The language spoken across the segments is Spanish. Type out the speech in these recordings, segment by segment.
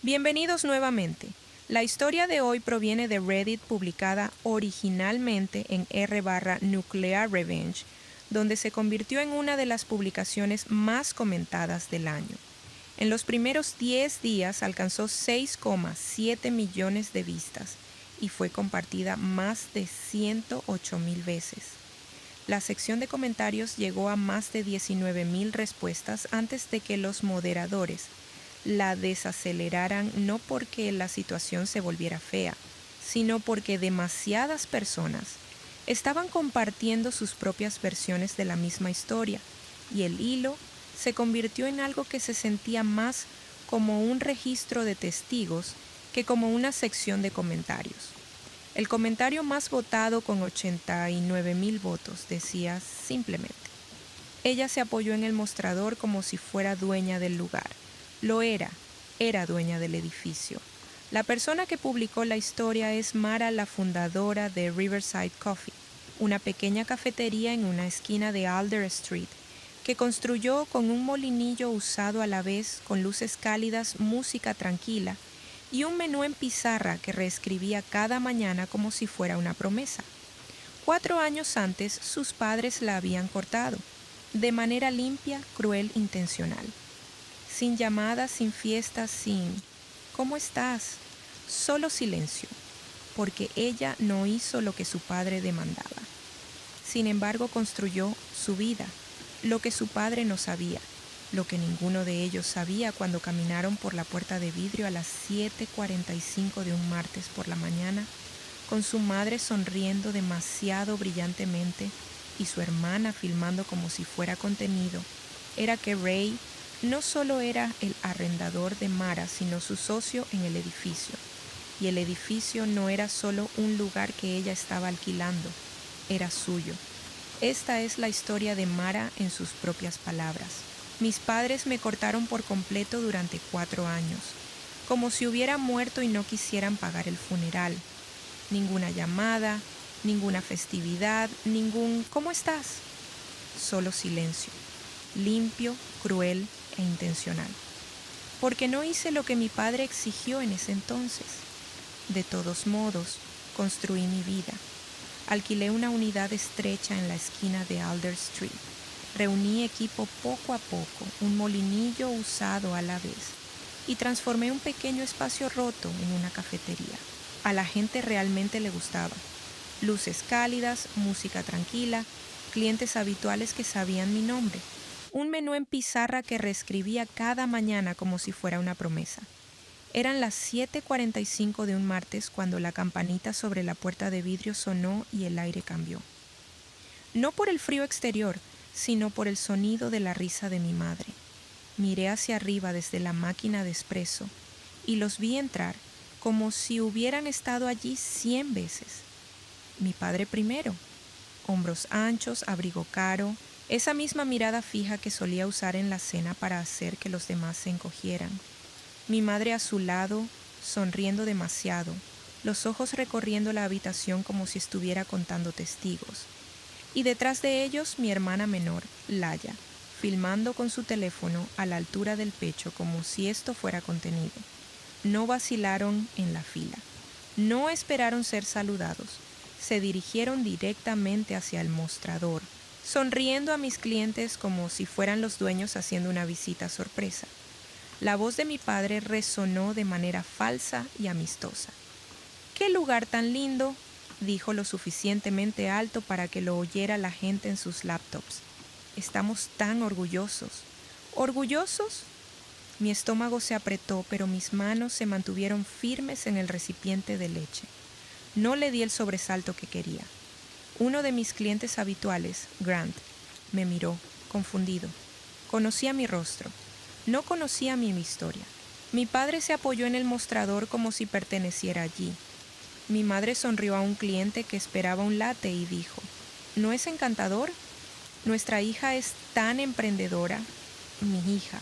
Bienvenidos nuevamente. La historia de hoy proviene de Reddit publicada originalmente en r/Nuclear Revenge, donde se convirtió en una de las publicaciones más comentadas del año. En los primeros 10 días alcanzó 6,7 millones de vistas y fue compartida más de 108,000 veces. La sección de comentarios llegó a más de 19,000 respuestas antes de que los moderadores la desaceleraran, no porque la situación se volviera fea, sino porque demasiadas personas estaban compartiendo sus propias versiones de la misma historia, y el hilo se convirtió en algo que se sentía más como un registro de testigos que como una sección de comentarios. El comentario más votado, con 89,000 votos, decía simplemente: ella se apoyó en el mostrador como si fuera dueña del lugar. Lo era dueña del edificio. La persona que publicó la historia es Mara, la fundadora de Riverside Coffee, una pequeña cafetería en una esquina de Alder Street, que construyó con un molinillo usado a la vez, con luces cálidas, música tranquila y un menú en pizarra que reescribía cada mañana como si fuera una promesa. 4 años antes, sus padres la habían cortado, de manera limpia, cruel, intencional. Sin llamadas, sin fiestas, sin ¿cómo estás? Solo silencio, porque ella no hizo lo que su padre demandaba. Sin embargo, construyó su vida, lo que su padre no sabía, lo que ninguno de ellos sabía cuando caminaron por la puerta de vidrio a las 7:45 de un martes por la mañana, con su madre sonriendo demasiado brillantemente y su hermana filmando como si fuera contenido, era que Ray no solo era el arrendador de Mara, sino su socio en el edificio. Y el edificio no era solo un lugar que ella estaba alquilando, era suyo. Esta es la historia de Mara en sus propias palabras. Mis padres me cortaron por completo durante 4 años, como si hubiera muerto y no quisieran pagar el funeral. Ninguna llamada, ninguna festividad, ningún ¿cómo estás? Solo silencio, limpio, cruel e intencional. Porque no hice lo que mi padre exigió en ese entonces. De todos modos, construí mi vida. Alquilé una unidad estrecha en la esquina de Alder Street. Reuní equipo poco a poco, un molinillo usado a la vez, y transformé un pequeño espacio roto en una cafetería. A la gente realmente le gustaba. Luces cálidas, música tranquila, clientes habituales que sabían mi nombre. Un menú en pizarra que reescribía cada mañana como si fuera una promesa. Eran las 7:45 de un martes cuando la campanita sobre la puerta de vidrio sonó y el aire cambió. No por el frío exterior, sino por el sonido de la risa de mi madre. Miré hacia arriba desde la máquina de espresso y los vi entrar como si hubieran estado allí 100 veces. Mi padre primero, hombros anchos, abrigo caro, esa misma mirada fija que solía usar en la cena para hacer que los demás se encogieran. Mi madre a su lado, sonriendo demasiado, los ojos recorriendo la habitación como si estuviera contando testigos. Y detrás de ellos mi hermana menor, Laya, filmando con su teléfono a la altura del pecho como si esto fuera contenido. No vacilaron en la fila. No esperaron ser saludados. Se dirigieron directamente hacia el mostrador, sonriendo a mis clientes como si fueran los dueños haciendo una visita sorpresa. La voz de mi padre resonó de manera falsa y amistosa. «¡Qué lugar tan lindo!», dijo lo suficientemente alto para que lo oyera la gente en sus laptops. «Estamos tan orgullosos». «¿Orgullosos?». Mi estómago se apretó, pero mis manos se mantuvieron firmes en el recipiente de leche. No le di el sobresalto que quería. Uno de mis clientes habituales, Grant, me miró, confundido. Conocía mi rostro. No conocía mi historia. Mi padre se apoyó en el mostrador como si perteneciera allí. Mi madre sonrió a un cliente que esperaba un latte y dijo: «¿No es encantador? Nuestra hija es tan emprendedora». Mi hija.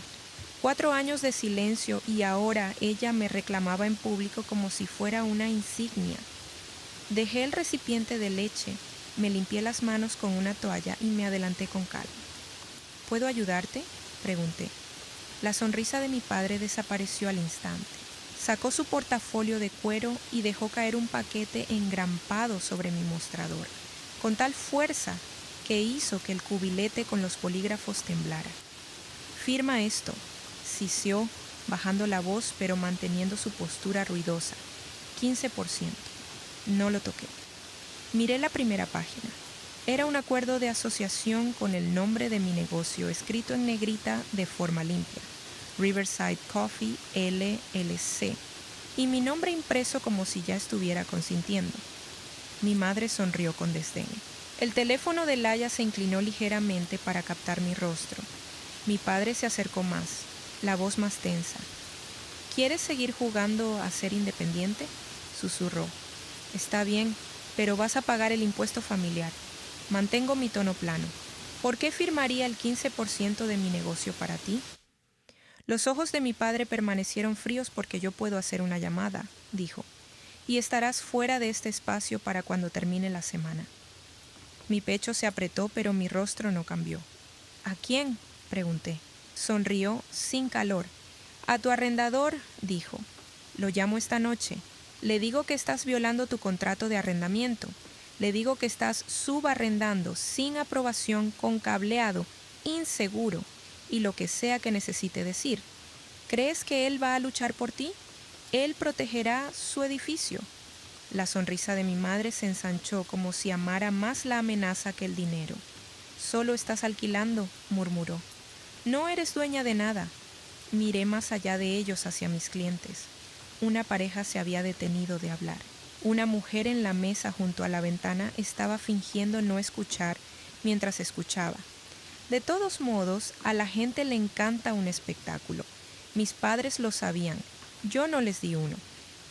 4 años de silencio y ahora ella me reclamaba en público como si fuera una insignia. Dejé el recipiente de leche, me limpié las manos con una toalla y me adelanté con calma. «¿Puedo ayudarte?», pregunté. La sonrisa de mi padre desapareció al instante. Sacó su portafolio de cuero y dejó caer un paquete engrampado sobre mi mostrador, con tal fuerza que hizo que el cubilete con los bolígrafos temblara. «Firma esto», sisió, bajando la voz pero manteniendo su postura ruidosa. 15%. No lo toqué. Miré la primera página. Era un acuerdo de asociación con el nombre de mi negocio escrito en negrita de forma limpia. Riverside Coffee LLC, y mi nombre impreso como si ya estuviera consintiendo. Mi madre sonrió con desdén. El teléfono de Laia se inclinó ligeramente para captar mi rostro. Mi padre se acercó más, la voz más tensa. «¿Quieres seguir jugando a ser independiente?», susurró. «Está bien, pero vas a pagar el impuesto familiar». Mantengo mi tono plano. «¿Por qué firmaría el 15% de mi negocio para ti?». Los ojos de mi padre permanecieron fríos porque yo puedo hacer una llamada, dijo, y estarás fuera de este espacio para cuando termine la semana. Mi pecho se apretó, pero mi rostro no cambió. «¿A quién?», pregunté. Sonrió sin calor. «A tu arrendador», dijo. «Lo llamo esta noche. Le digo que estás violando tu contrato de arrendamiento. Le digo que estás subarrendando sin aprobación con cableado inseguro y lo que sea que necesite decir. ¿Crees que él va a luchar por ti? Él protegerá su edificio». La sonrisa de mi madre se ensanchó como si amara más la amenaza que el dinero. «Solo estás alquilando», murmuró. «No eres dueña de nada». Miré más allá de ellos hacia mis clientes. Una pareja se había detenido de hablar. Una mujer en la mesa junto a la ventana estaba fingiendo no escuchar mientras escuchaba. De todos modos, a la gente le encanta un espectáculo. Mis padres lo sabían. Yo no les di uno.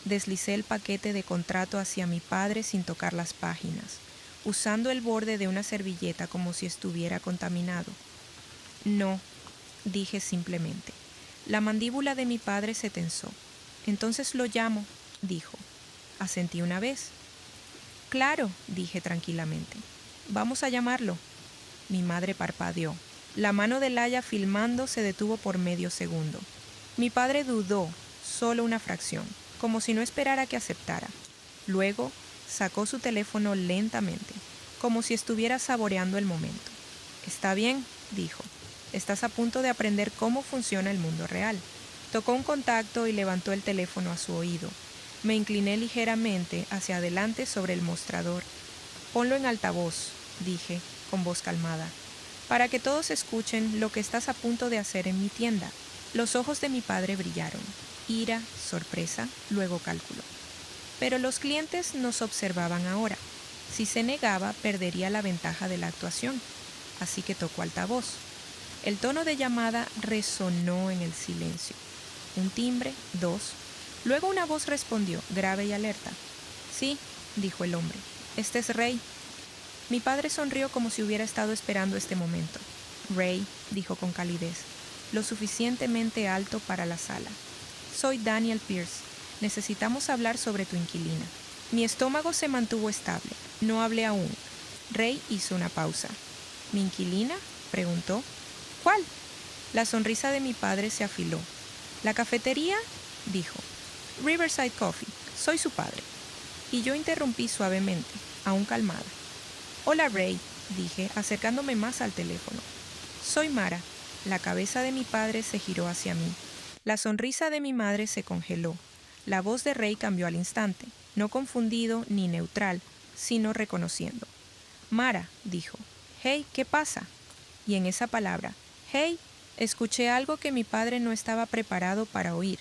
Deslicé el paquete de contrato hacia mi padre sin tocar las páginas, usando el borde de una servilleta como si estuviera contaminado. «No», dije simplemente. La mandíbula de mi padre se tensó. «Entonces lo llamo», dijo. Asentí una vez. «Claro», dije tranquilamente. «Vamos a llamarlo». Mi madre parpadeó. La mano de Laia filmando se detuvo por medio segundo. Mi padre dudó, solo una fracción, como si no esperara que aceptara. Luego sacó su teléfono lentamente, como si estuviera saboreando el momento. «Está bien», dijo. «Estás a punto de aprender cómo funciona el mundo real». Tocó un contacto y levantó el teléfono a su oído. Me incliné ligeramente hacia adelante sobre el mostrador. «Ponlo en altavoz», dije, con voz calmada, «para que todos escuchen lo que estás a punto de hacer en mi tienda». Los ojos de mi padre brillaron. Ira, sorpresa, luego cálculo. Pero los clientes nos observaban ahora. Si se negaba, perdería la ventaja de la actuación. Así que tocó altavoz. El tono de llamada resonó en el silencio. Un timbre, dos. Luego una voz respondió, grave y alerta. «Sí», dijo el hombre, «este es Ray». Mi padre sonrió como si hubiera estado esperando este momento. «Ray», dijo con calidez, lo suficientemente alto para la sala. «Soy Daniel Pierce. Necesitamos hablar sobre tu inquilina». Mi estómago se mantuvo estable. No hablé aún. Ray hizo una pausa. «¿Mi inquilina?», preguntó. «¿Cuál?». La sonrisa de mi padre se afiló. «¿La cafetería?», dijo. «Riverside Coffee. Soy su padre». Y yo interrumpí suavemente, aún calmada. «Hola, Ray», dije, acercándome más al teléfono. «Soy Mara». La cabeza de mi padre se giró hacia mí. La sonrisa de mi madre se congeló. La voz de Ray cambió al instante, no confundido ni neutral, sino reconociendo. «Mara», dijo. «Hey, ¿qué pasa?». Y en esa palabra, «hey», escuché algo que mi padre no estaba preparado para oír.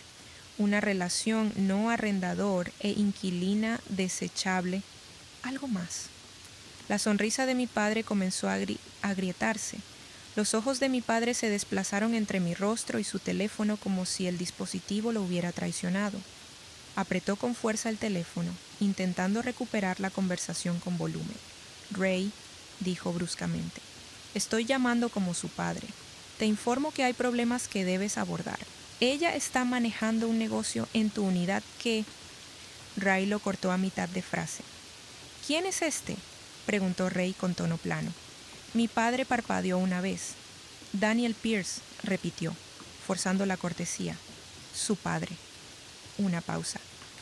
Una relación no arrendador e inquilina desechable. Algo más. La sonrisa de mi padre comenzó a agrietarse. Los ojos de mi padre se desplazaron entre mi rostro y su teléfono como si el dispositivo lo hubiera traicionado. Apretó con fuerza el teléfono, intentando recuperar la conversación con volumen. «Ray», dijo bruscamente, «estoy llamando como su padre. Te informo que hay problemas que debes abordar. Ella está manejando un negocio en tu unidad que...». Ray lo cortó a mitad de frase. «¿Quién es este?», preguntó Ray con tono plano. Mi padre parpadeó una vez. «Daniel Pierce», repitió, forzando la cortesía. «Su padre». Una pausa.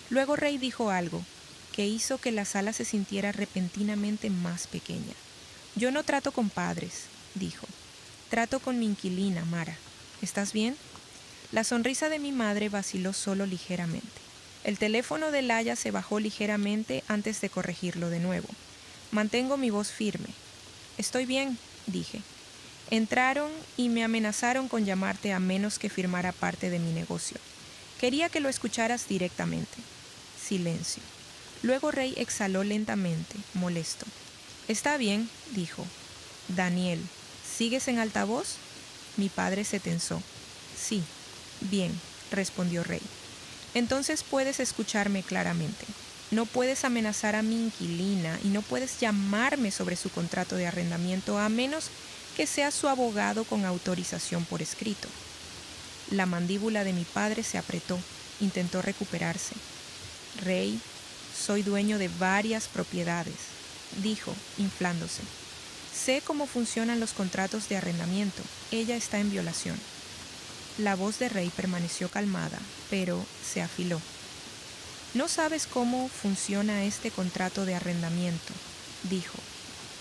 Luego Ray dijo algo que hizo que la sala se sintiera repentinamente más pequeña. «Yo no trato con padres», dijo. «Trato con mi inquilina, Mara. ¿Estás bien?» La sonrisa de mi madre vaciló solo ligeramente. El teléfono de Laia se bajó ligeramente antes de corregirlo de nuevo. Mantengo mi voz firme. «Estoy bien», dije. «Entraron y me amenazaron con llamarte a menos que firmara parte de mi negocio. Quería que lo escucharas directamente». Silencio. Luego Ray exhaló lentamente, molesto. «Está bien», dijo. «Daniel, ¿sigues en altavoz?» Mi padre se tensó. «Sí». «Bien», respondió Ray. «Entonces puedes escucharme claramente. No puedes amenazar a mi inquilina y no puedes llamarme sobre su contrato de arrendamiento a menos que seas su abogado con autorización por escrito». La mandíbula de mi padre se apretó. Intentó recuperarse. «Ray, soy dueño de varias propiedades», dijo, inflándose. «Sé cómo funcionan los contratos de arrendamiento. Ella está en violación». La voz de Ray permaneció calmada, pero se afiló. «No sabes cómo funciona este contrato de arrendamiento», dijo.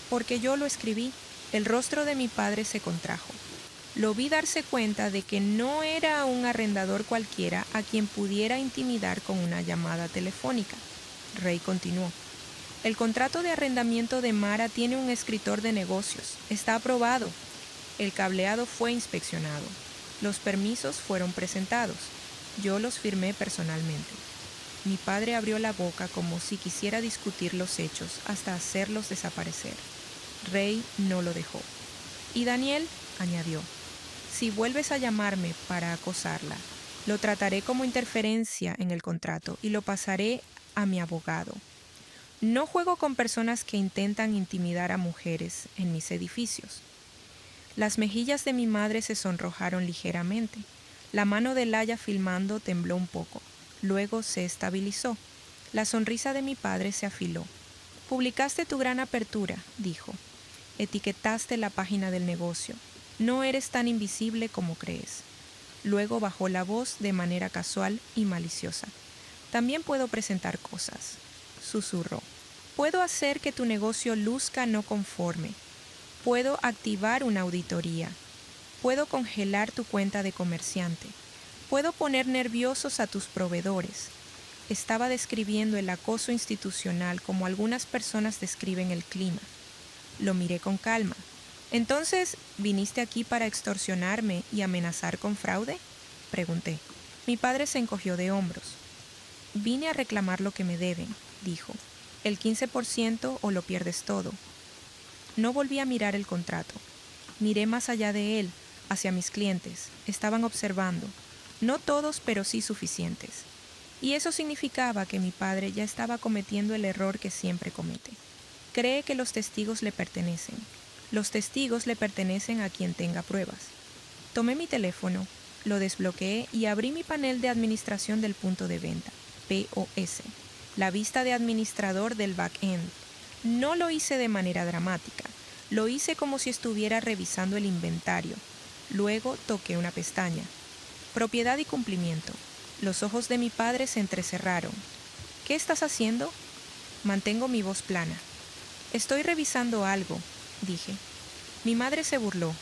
«Porque yo lo escribí». El rostro de mi padre se contrajo. Lo vi darse cuenta de que no era un arrendador cualquiera a quien pudiera intimidar con una llamada telefónica. Ray continuó. «El contrato de arrendamiento de Mara tiene un escritor de negocios. Está aprobado. El cableado fue inspeccionado. Los permisos fueron presentados. Yo los firmé personalmente». Mi padre abrió la boca como si quisiera discutir los hechos hasta hacerlos desaparecer. Ray no lo dejó. «Y Daniel», añadió, «si vuelves a llamarme para acosarla, lo trataré como interferencia en el contrato y lo pasaré a mi abogado. No juego con personas que intentan intimidar a mujeres en mis edificios». Las mejillas de mi madre se sonrojaron ligeramente. La mano de Laia filmando tembló un poco. Luego se estabilizó. La sonrisa de mi padre se afiló. «Publicaste tu gran apertura», dijo. «Etiquetaste la página del negocio. No eres tan invisible como crees». Luego bajó la voz de manera casual y maliciosa. «También puedo presentar cosas», susurró. «Puedo hacer que tu negocio luzca no conforme. Puedo activar una auditoría. Puedo congelar tu cuenta de comerciante. Puedo poner nerviosos a tus proveedores». Estaba describiendo el acoso institucional como algunas personas describen el clima. Lo miré con calma. «¿Entonces viniste aquí para extorsionarme y amenazar con fraude?», pregunté. Mi padre se encogió de hombros. «Vine a reclamar lo que me deben», dijo. «El 15% o lo pierdes todo». No volví a mirar el contrato. Miré más allá de él, hacia mis clientes. Estaban observando. No todos, pero sí suficientes. Y eso significaba que mi padre ya estaba cometiendo el error que siempre comete. Cree que los testigos le pertenecen. Los testigos le pertenecen a quien tenga pruebas. Tomé mi teléfono, lo desbloqueé y abrí mi panel de administración del punto de venta, POS, la vista de administrador del back-end. No lo hice de manera dramática. Lo hice como si estuviera revisando el inventario. Luego toqué una pestaña. Propiedad y cumplimiento. Los ojos de mi padre se entrecerraron. «¿Qué estás haciendo?» Mantengo mi voz plana. «Estoy revisando algo», dije. Mi madre se burló.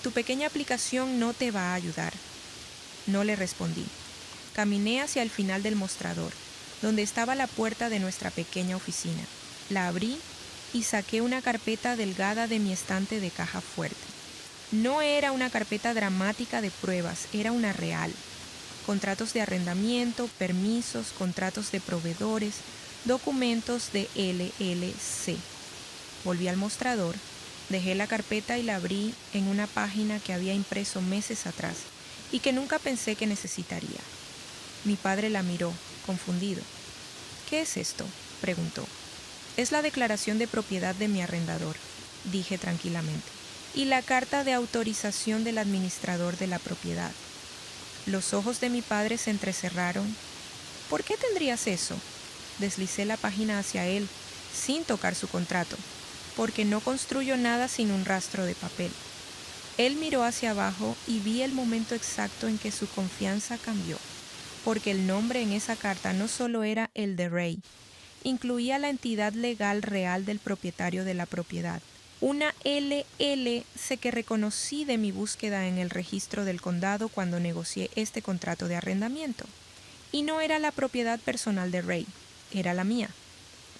«Tu pequeña aplicación no te va a ayudar». No le respondí. Caminé hacia el final del mostrador, donde estaba la puerta de nuestra pequeña oficina. La abrí y saqué una carpeta delgada de mi estante de caja fuerte. No era una carpeta dramática de pruebas, era una real. Contratos de arrendamiento, permisos, contratos de proveedores, documentos de LLC. Volví al mostrador, dejé la carpeta y la abrí en una página que había impreso meses atrás y que nunca pensé que necesitaría. Mi padre la miró, confundido. «¿Qué es esto?», preguntó. «Es la declaración de propiedad de mi arrendador», dije tranquilamente, «y la carta de autorización del administrador de la propiedad». Los ojos de mi padre se entrecerraron. «¿Por qué tendrías eso?». Deslicé la página hacia él, sin tocar su contrato, porque no construyo nada sin un rastro de papel. Él miró hacia abajo y vi el momento exacto en que su confianza cambió. porque el nombre en esa carta no solo era el de Ray, incluía la entidad legal real del propietario de la propiedad. Una LLC que reconocí de mi búsqueda en el registro del condado cuando negocié este contrato de arrendamiento. Y no era la propiedad personal de Ray, era la mía.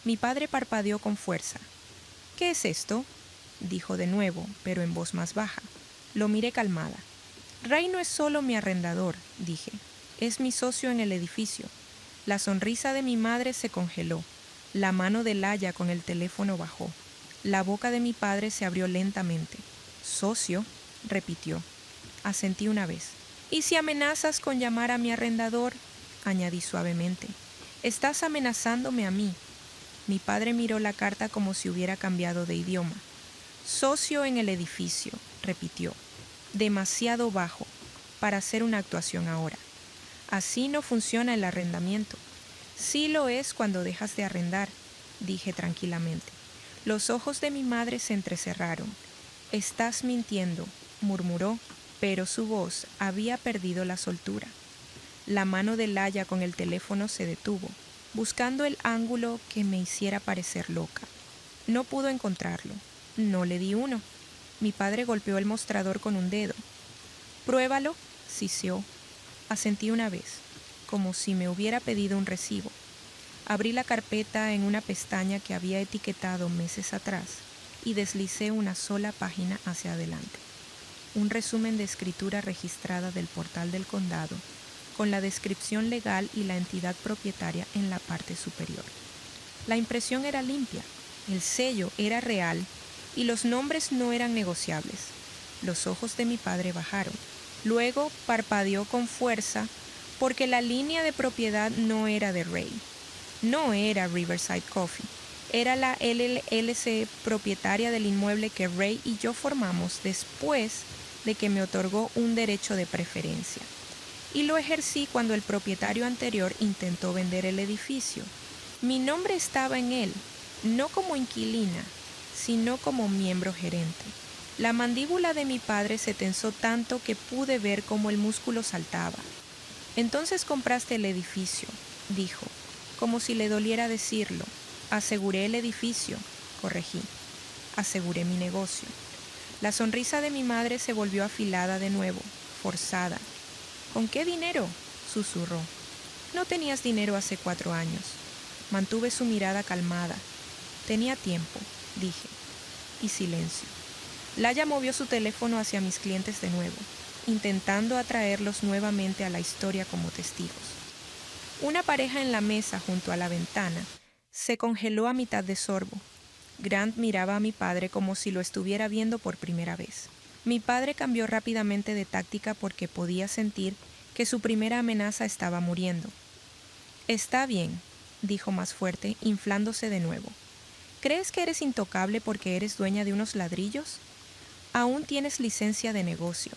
Mi padre parpadeó con fuerza. ¿Qué es esto?, dijo de nuevo, pero en voz más baja. Lo miré calmada. Ray no es solo mi arrendador, dije. Es mi socio en el edificio. La sonrisa de mi madre se congeló. La mano de Laia con el teléfono bajó. La boca de mi padre se abrió lentamente. «¿Socio?», repitió. Asentí una vez. «¿Y si amenazas con llamar a mi arrendador?», añadí suavemente. «Estás amenazándome a mí». Mi padre miró la carta como si hubiera cambiado de idioma. «Socio en el edificio», repitió. Demasiado bajo para hacer una actuación ahora. Así no funciona el arrendamiento. Sí lo es cuando dejas de arrendar, dije tranquilamente. Los ojos de mi madre se entrecerraron. «Estás mintiendo», murmuró, pero su voz había perdido la soltura. La mano de Laia con el teléfono se detuvo, buscando el ángulo que me hiciera parecer loca. No pudo encontrarlo. No le di uno. Mi padre golpeó el mostrador con un dedo. «Pruébalo», siseó. Asentí una vez, como si me hubiera pedido un recibo. Abrí la carpeta en una pestaña que había etiquetado meses atrás y deslicé una sola página hacia adelante. Un resumen de escritura registrada del portal del condado, con la descripción legal y la entidad propietaria en la parte superior. La impresión era limpia, el sello era real y los nombres no eran negociables. Los ojos de mi padre bajaron. Luego parpadeó con fuerza porque la línea de propiedad no era de Ray. No era Riverside Coffee. Era la LLC propietaria del inmueble que Ray y yo formamos después de que me otorgó un derecho de preferencia. Y lo ejercí cuando el propietario anterior intentó vender el edificio. Mi nombre estaba en él, no como inquilina, sino como miembro gerente. La mandíbula de mi padre se tensó tanto que pude ver cómo el músculo saltaba. «Entonces compraste el edificio», dijo, como si le doliera decirlo. «Aseguré el edificio», corregí. «Aseguré mi negocio». La sonrisa de mi madre se volvió afilada de nuevo, forzada. «¿Con qué dinero?», susurró. «No tenías dinero hace 4 años». Mantuve su mirada calmada. «Tenía tiempo», dije. Y silencio. Laia movió su teléfono hacia mis clientes de nuevo, intentando atraerlos nuevamente a la historia como testigos. Una pareja en la mesa junto a la ventana se congeló a mitad de sorbo. Grant miraba a mi padre como si lo estuviera viendo por primera vez. Mi padre cambió rápidamente de táctica porque podía sentir que su primera amenaza estaba muriendo. «Está bien», dijo más fuerte, inflándose de nuevo. «¿Crees que eres intocable porque eres dueña de unos ladrillos? Aún tienes licencia de negocio,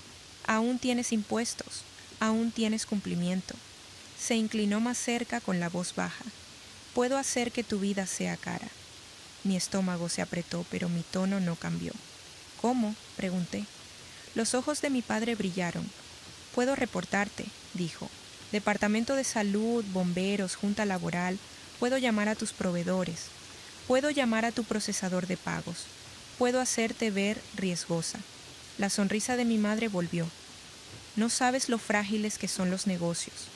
aún tienes impuestos, aún tienes cumplimiento». Se inclinó más cerca con la voz baja. «Puedo hacer que tu vida sea cara». Mi estómago se apretó, pero mi tono no cambió. «¿Cómo?», pregunté. Los ojos de mi padre brillaron. «Puedo reportarte», dijo. «Departamento de Salud, bomberos, junta laboral. Puedo llamar a tus proveedores. Puedo llamar a tu procesador de pagos. Puedo hacerte ver riesgosa». La sonrisa de mi madre volvió. «No sabes lo frágiles que son los negocios»,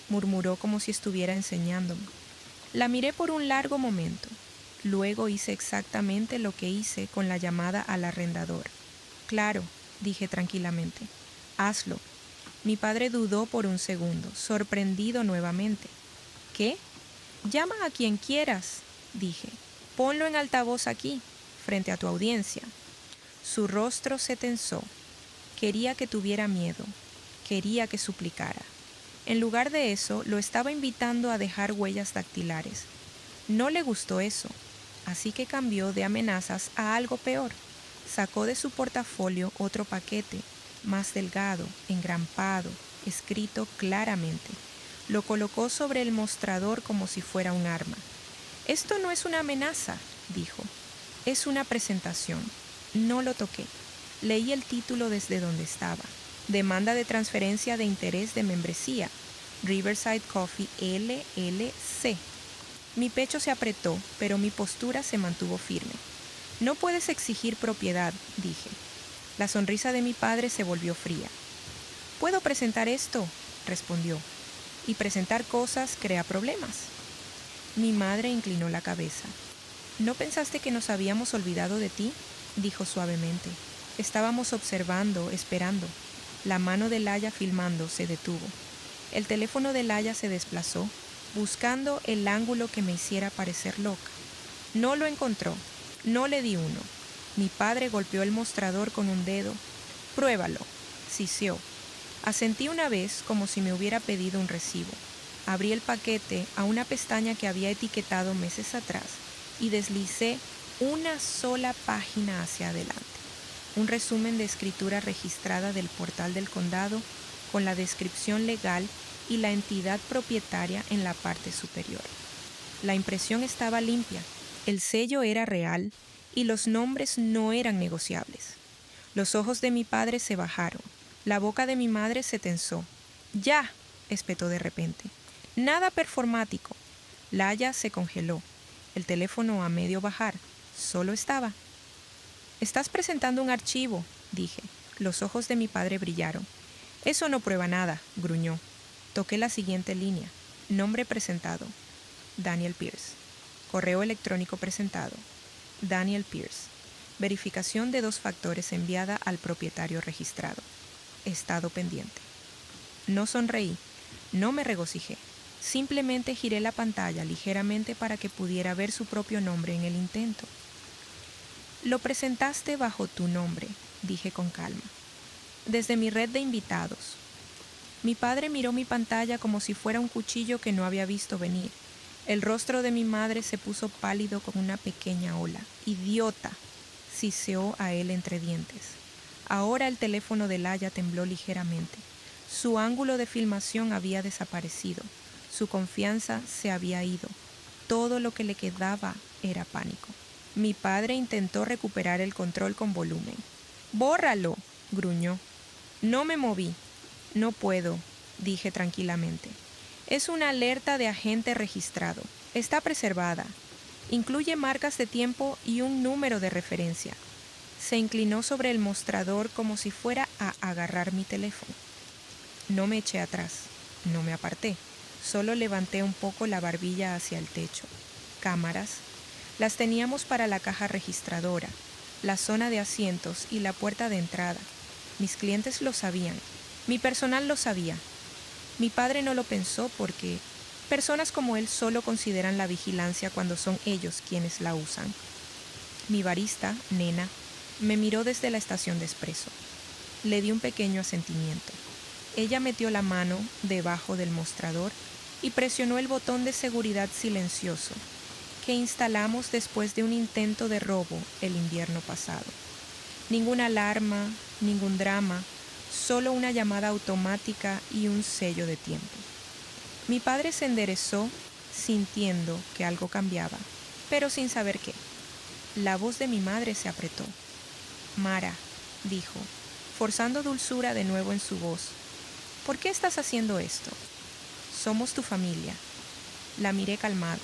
murmuró como si estuviera enseñándome. La miré por un largo momento. Luego hice exactamente lo que hice con la llamada al arrendador. «Claro», dije tranquilamente. «Hazlo». Mi padre dudó por un segundo, sorprendido nuevamente. «¿Qué?». «Llama a quien quieras», dije. «Ponlo en altavoz aquí, frente a tu audiencia». Su rostro se tensó. Quería que tuviera miedo. Quería que suplicara. En lugar de eso, lo estaba invitando a dejar huellas dactilares. No le gustó eso, así que cambió de amenazas a algo peor. Sacó de su portafolio otro paquete, más delgado, engrampado, escrito claramente. Lo colocó sobre el mostrador como si fuera un arma. «Esto no es una amenaza», dijo. «Es una presentación». No lo toqué. Leí el título desde donde estaba. «Demanda de transferencia de interés de membresía». Riverside Coffee LLC. Mi pecho se apretó, pero mi postura se mantuvo firme. No puedes exigir propiedad, dije. La sonrisa de mi padre se volvió fría. Puedo presentar esto, respondió, y presentar cosas crea problemas. Mi madre inclinó la cabeza. ¿No pensaste que nos habíamos olvidado de ti?, dijo suavemente. Estábamos observando, esperando. La mano de Laia filmando se detuvo. El teléfono de Laia se desplazó, buscando el ángulo que me hiciera parecer loca. No lo encontró. No le di uno. Mi padre golpeó el mostrador con un dedo. Pruébalo. Siseó. Asentí una vez como si me hubiera pedido un recibo. Abrí el paquete a una pestaña que había etiquetado meses atrás y deslicé una sola página hacia adelante. Un resumen de escritura registrada del portal del condado con la descripción legal y la entidad propietaria en la parte superior. La impresión estaba limpia, el sello era real y los nombres no eran negociables. Los ojos de mi padre se bajaron, la boca de mi madre se tensó. ¡Ya!, espetó de repente. Nada performático. Laia se congeló, el teléfono a medio bajar, solo estaba. Estás presentando un archivo, dije. Los ojos de mi padre brillaron. Eso no prueba nada, gruñó. Toqué la siguiente línea. Nombre presentado. Daniel Pierce. Correo electrónico presentado. Daniel Pierce. Verificación de 2 factores enviada al propietario registrado. Estado pendiente. No sonreí. No me regocijé. Simplemente giré la pantalla ligeramente para que pudiera ver su propio nombre en el intento. Lo presentaste bajo tu nombre, dije con calma. Desde mi red de invitados. Mi padre miró mi pantalla como si fuera un cuchillo que no había visto venir. El rostro de mi madre se puso pálido con una pequeña ola. ¡Idiota!, siseó a él entre dientes. Ahora el teléfono de Laia tembló ligeramente. Su ángulo de filmación había desaparecido. Su confianza se había ido. Todo lo que le quedaba era pánico. Mi padre intentó recuperar el control con volumen. «¡Bórralo!», gruñó. No me moví. No puedo, dije tranquilamente. Es una alerta de agente registrado. Está preservada. Incluye marcas de tiempo y un número de referencia. Se inclinó sobre el mostrador como si fuera a agarrar mi teléfono. No me eché atrás. No me aparté. Solo levanté un poco la barbilla hacia el techo. Cámaras. Las teníamos para la caja registradora, la zona de asientos y la puerta de entrada. Mis clientes lo sabían. Mi personal lo sabía. Mi padre no lo pensó porque personas como él solo consideran la vigilancia cuando son ellos quienes la usan. Mi barista, Nena, me miró desde la estación de espresso. Le di un pequeño asentimiento. Ella metió la mano debajo del mostrador y presionó el botón de seguridad silencioso que instalamos después de un intento de robo el invierno pasado. Ninguna alarma, ningún drama, solo una llamada automática y un sello de tiempo. Mi padre se enderezó, sintiendo que algo cambiaba, pero sin saber qué. La voz de mi madre se apretó. «Mara», dijo, forzando dulzura de nuevo en su voz, «¿por qué estás haciendo esto? Somos tu familia». La miré calmada.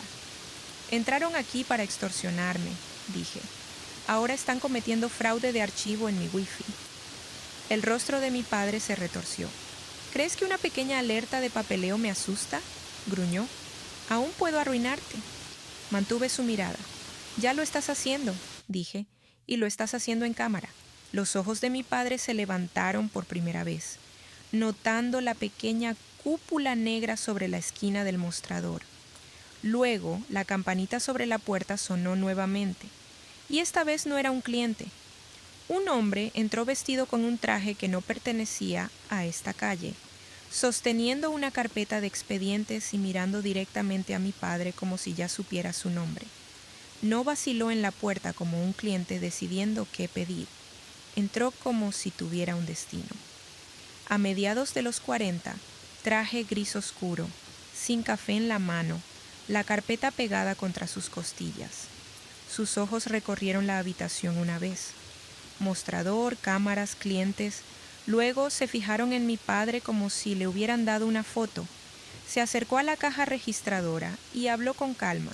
«Entraron aquí para extorsionarme», dije. «Ahora están cometiendo fraude de archivo en mi wifi». El rostro de mi padre se retorció. «¿Crees que una pequeña alerta de papeleo me asusta?», gruñó. «Aún puedo arruinarte». Mantuve su mirada. «Ya lo estás haciendo», dije, «y lo estás haciendo en cámara». Los ojos de mi padre se levantaron por primera vez, notando la pequeña cúpula negra sobre la esquina del mostrador. Luego, la campanita sobre la puerta sonó nuevamente, y esta vez no era un cliente. Un hombre entró vestido con un traje que no pertenecía a esta calle, sosteniendo una carpeta de expedientes y mirando directamente a mi padre como si ya supiera su nombre. No vaciló en la puerta como un cliente decidiendo qué pedir. Entró como si tuviera un destino. A mediados de los 40, traje gris oscuro, sin café en la mano, la carpeta pegada contra sus costillas. Sus ojos recorrieron la habitación una vez. Mostrador, cámaras, clientes. Luego se fijaron en mi padre como si le hubieran dado una foto. Se acercó a la caja registradora y habló con calma.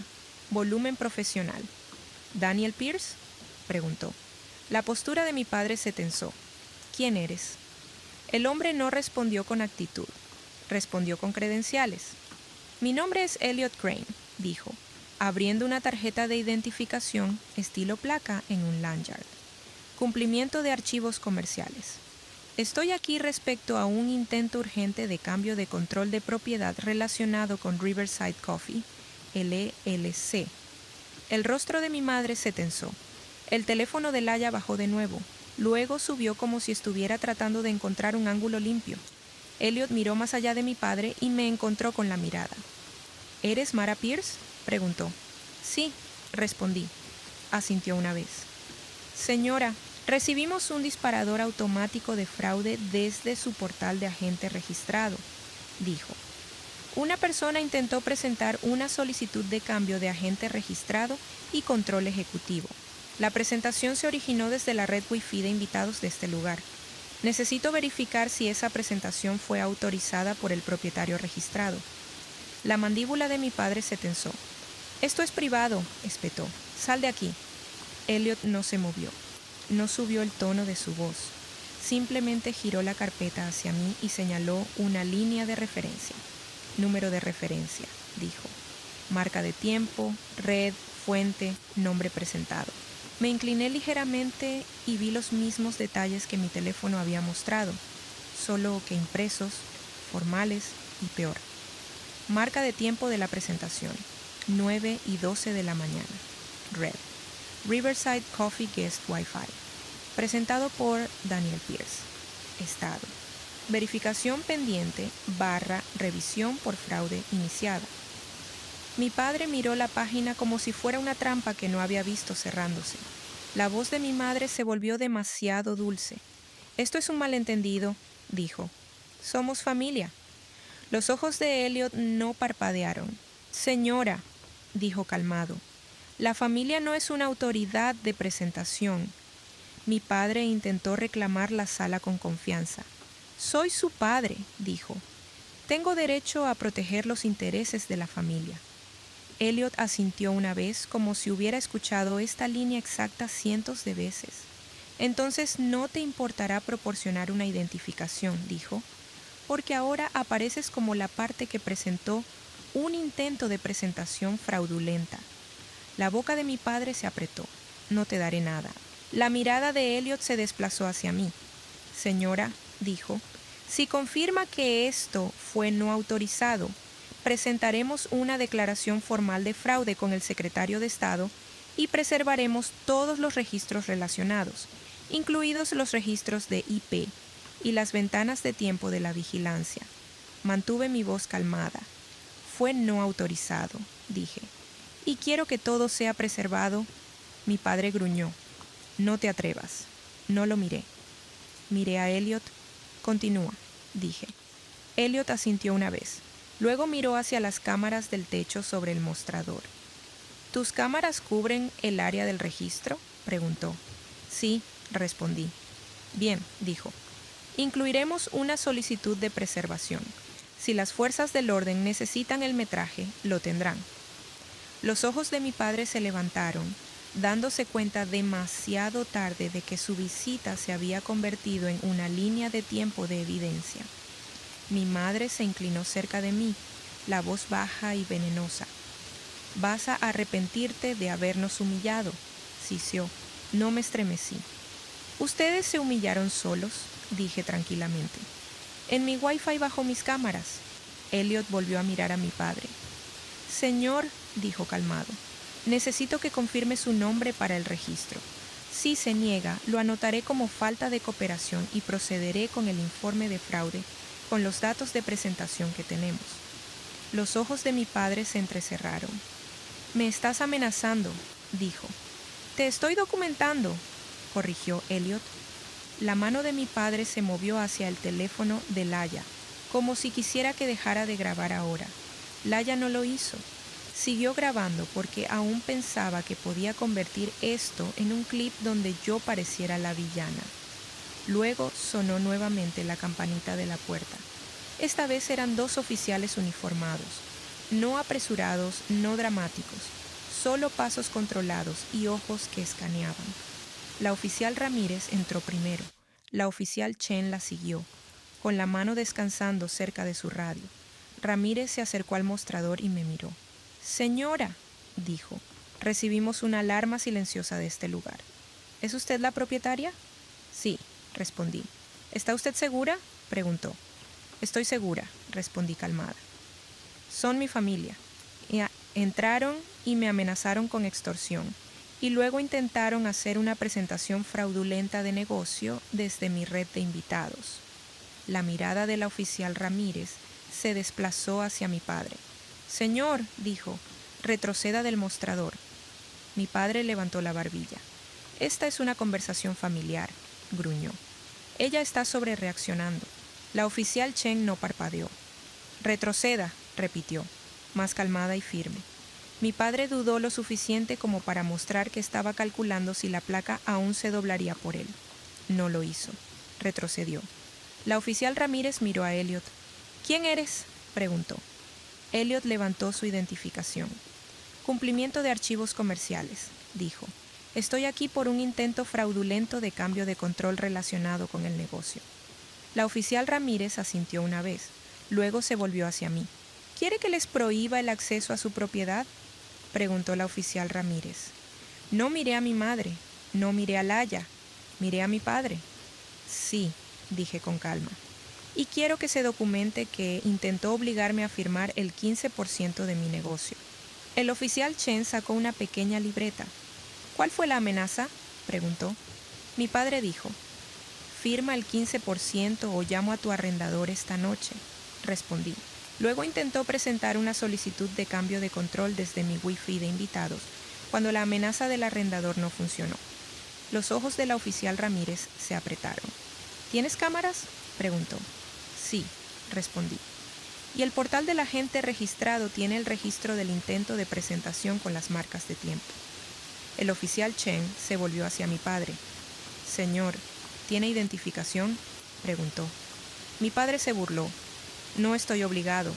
Volumen profesional. ¿Daniel Pierce?, preguntó. La postura de mi padre se tensó. ¿Quién eres? El hombre no respondió con actitud. Respondió con credenciales. Mi nombre es Elliot Crane, dijo, abriendo una tarjeta de identificación estilo placa en un lanyard. Cumplimiento de archivos comerciales. Estoy aquí respecto a un intento urgente de cambio de control de propiedad relacionado con Riverside Coffee, LLC. El rostro de mi madre se tensó. El teléfono de Laia bajó de nuevo. Luego subió como si estuviera tratando de encontrar un ángulo limpio. Elliot miró más allá de mi padre y me encontró con la mirada. ¿Eres Mara Pierce?, preguntó. Sí, respondí. Asintió una vez. Señora, recibimos un disparador automático de fraude desde su portal de agente registrado, dijo. Una persona intentó presentar una solicitud de cambio de agente registrado y control ejecutivo. La presentación se originó desde la red Wi-Fi de invitados de este lugar. Necesito verificar si esa presentación fue autorizada por el propietario registrado. La mandíbula de mi padre se tensó. Esto es privado, espetó. Sal de aquí. Elliot no se movió. No subió el tono de su voz. Simplemente giró la carpeta hacia mí y señaló una línea de referencia. Número de referencia, dijo. Marca de tiempo, red, fuente, nombre presentado. Me incliné ligeramente y vi los mismos detalles que mi teléfono había mostrado, solo que impresos, formales y peor. Marca de tiempo de la presentación, 9:12 de la mañana. Red. Riverside Coffee Guest Wi-Fi. Presentado por Daniel Pierce. Estado. Verificación pendiente / revisión por fraude iniciada. Mi padre miró la página como si fuera una trampa que no había visto cerrándose. La voz de mi madre se volvió demasiado dulce. Esto es un malentendido, dijo. Somos familia. Los ojos de Elliot no parpadearon. Señora, dijo calmado, la familia no es una autoridad de presentación. Mi padre intentó reclamar la sala con confianza. Soy su padre, dijo. Tengo derecho a proteger los intereses de la familia. Elliot asintió una vez como si hubiera escuchado esta línea exacta cientos de veces. Entonces no te importará proporcionar una identificación, dijo, porque ahora apareces como la parte que presentó un intento de presentación fraudulenta. La boca de mi padre se apretó. No te daré nada. La mirada de Elliot se desplazó hacia mí. Señora, dijo, si confirma que esto fue no autorizado, presentaremos una declaración formal de fraude con el secretario de Estado y preservaremos todos los registros relacionados, incluidos los registros de IP y las ventanas de tiempo de la vigilancia. Mantuve mi voz calmada. Fue no autorizado, dije, y quiero que todo sea preservado. Mi padre gruñó. No te atrevas. No lo miré. Miré a Elliot. Continúa, dije. Elliot asintió una vez. Luego miró hacia las cámaras del techo sobre el mostrador. ¿Tus cámaras cubren el área del registro?, preguntó. Sí, respondí. Bien, dijo. Incluiremos una solicitud de preservación. Si las fuerzas del orden necesitan el metraje, lo tendrán. Los ojos de mi padre se levantaron, dándose cuenta demasiado tarde de que su visita se había convertido en una línea de tiempo de evidencia. Mi madre se inclinó cerca de mí, la voz baja y venenosa. Vas a arrepentirte de habernos humillado, sisió. No me estremecí. Ustedes se humillaron solos, dije tranquilamente. En mi Wi-Fi bajo mis cámaras. Elliot volvió a mirar a mi padre. Señor, dijo calmado, necesito que confirme su nombre para el registro. Si se niega, lo anotaré como falta de cooperación y procederé con el informe de fraude con los datos de presentación que tenemos. Los ojos de mi padre se entrecerraron. Me estás amenazando, dijo. Te estoy documentando, corrigió Elliot. La mano de mi padre se movió hacia el teléfono de Laia, como si quisiera que dejara de grabar ahora. Laia no lo hizo. Siguió grabando porque aún pensaba que podía convertir esto en un clip donde yo pareciera la villana. Luego sonó nuevamente la campanita de la puerta. Esta vez eran 2 oficiales uniformados, no apresurados, no dramáticos, solo pasos controlados y ojos que escaneaban. La oficial Ramírez entró primero. La oficial Chen la siguió, con la mano descansando cerca de su radio. Ramírez se acercó al mostrador y me miró. «Señora», dijo, «recibimos una alarma silenciosa de este lugar. ¿Es usted la propietaria?» «Sí», respondí. «¿Está usted segura?», preguntó. «Estoy segura», respondí calmada. «Son mi familia. Entraron y me amenazaron con extorsión, y luego intentaron hacer una presentación fraudulenta de negocio desde mi red de invitados». La mirada de la oficial Ramírez se desplazó hacia mi padre. «Señor», dijo, «retroceda del mostrador». Mi padre levantó la barbilla. «Esta es una conversación familiar», gruñó. «Ella está sobrereaccionando». La oficial Chen no parpadeó. «Retroceda», repitió, más calmada y firme. Mi padre dudó lo suficiente como para mostrar que estaba calculando si la placa aún se doblaría por él. No lo hizo. Retrocedió. La oficial Ramírez miró a Elliot. «¿Quién eres?», preguntó. Elliot levantó su identificación. «Cumplimiento de archivos comerciales», dijo. «Estoy aquí por un intento fraudulento de cambio de control relacionado con el negocio». La oficial Ramírez asintió una vez. Luego se volvió hacia mí. «¿Quiere que les prohíba el acceso a su propiedad?», preguntó la oficial Ramírez. No miré a mi madre, no miré a Laya, miré a mi padre. «Sí», dije con calma. «Y quiero que se documente que intentó obligarme a firmar el 15% de mi negocio». El oficial Chen sacó una pequeña libreta. «¿Cuál fue la amenaza?», preguntó. Mi padre dijo: «Firma el 15% o llamo a tu arrendador esta noche», respondí. Luego intentó presentar una solicitud de cambio de control desde mi Wi-Fi de invitados, cuando la amenaza del arrendador no funcionó. Los ojos de la oficial Ramírez se apretaron. «¿Tienes cámaras?», preguntó. «Sí», respondí. «Y el portal del agente registrado tiene el registro del intento de presentación con las marcas de tiempo». El oficial Chen se volvió hacia mi padre. «Señor, ¿tiene identificación?», preguntó. Mi padre se burló. «No estoy obligado».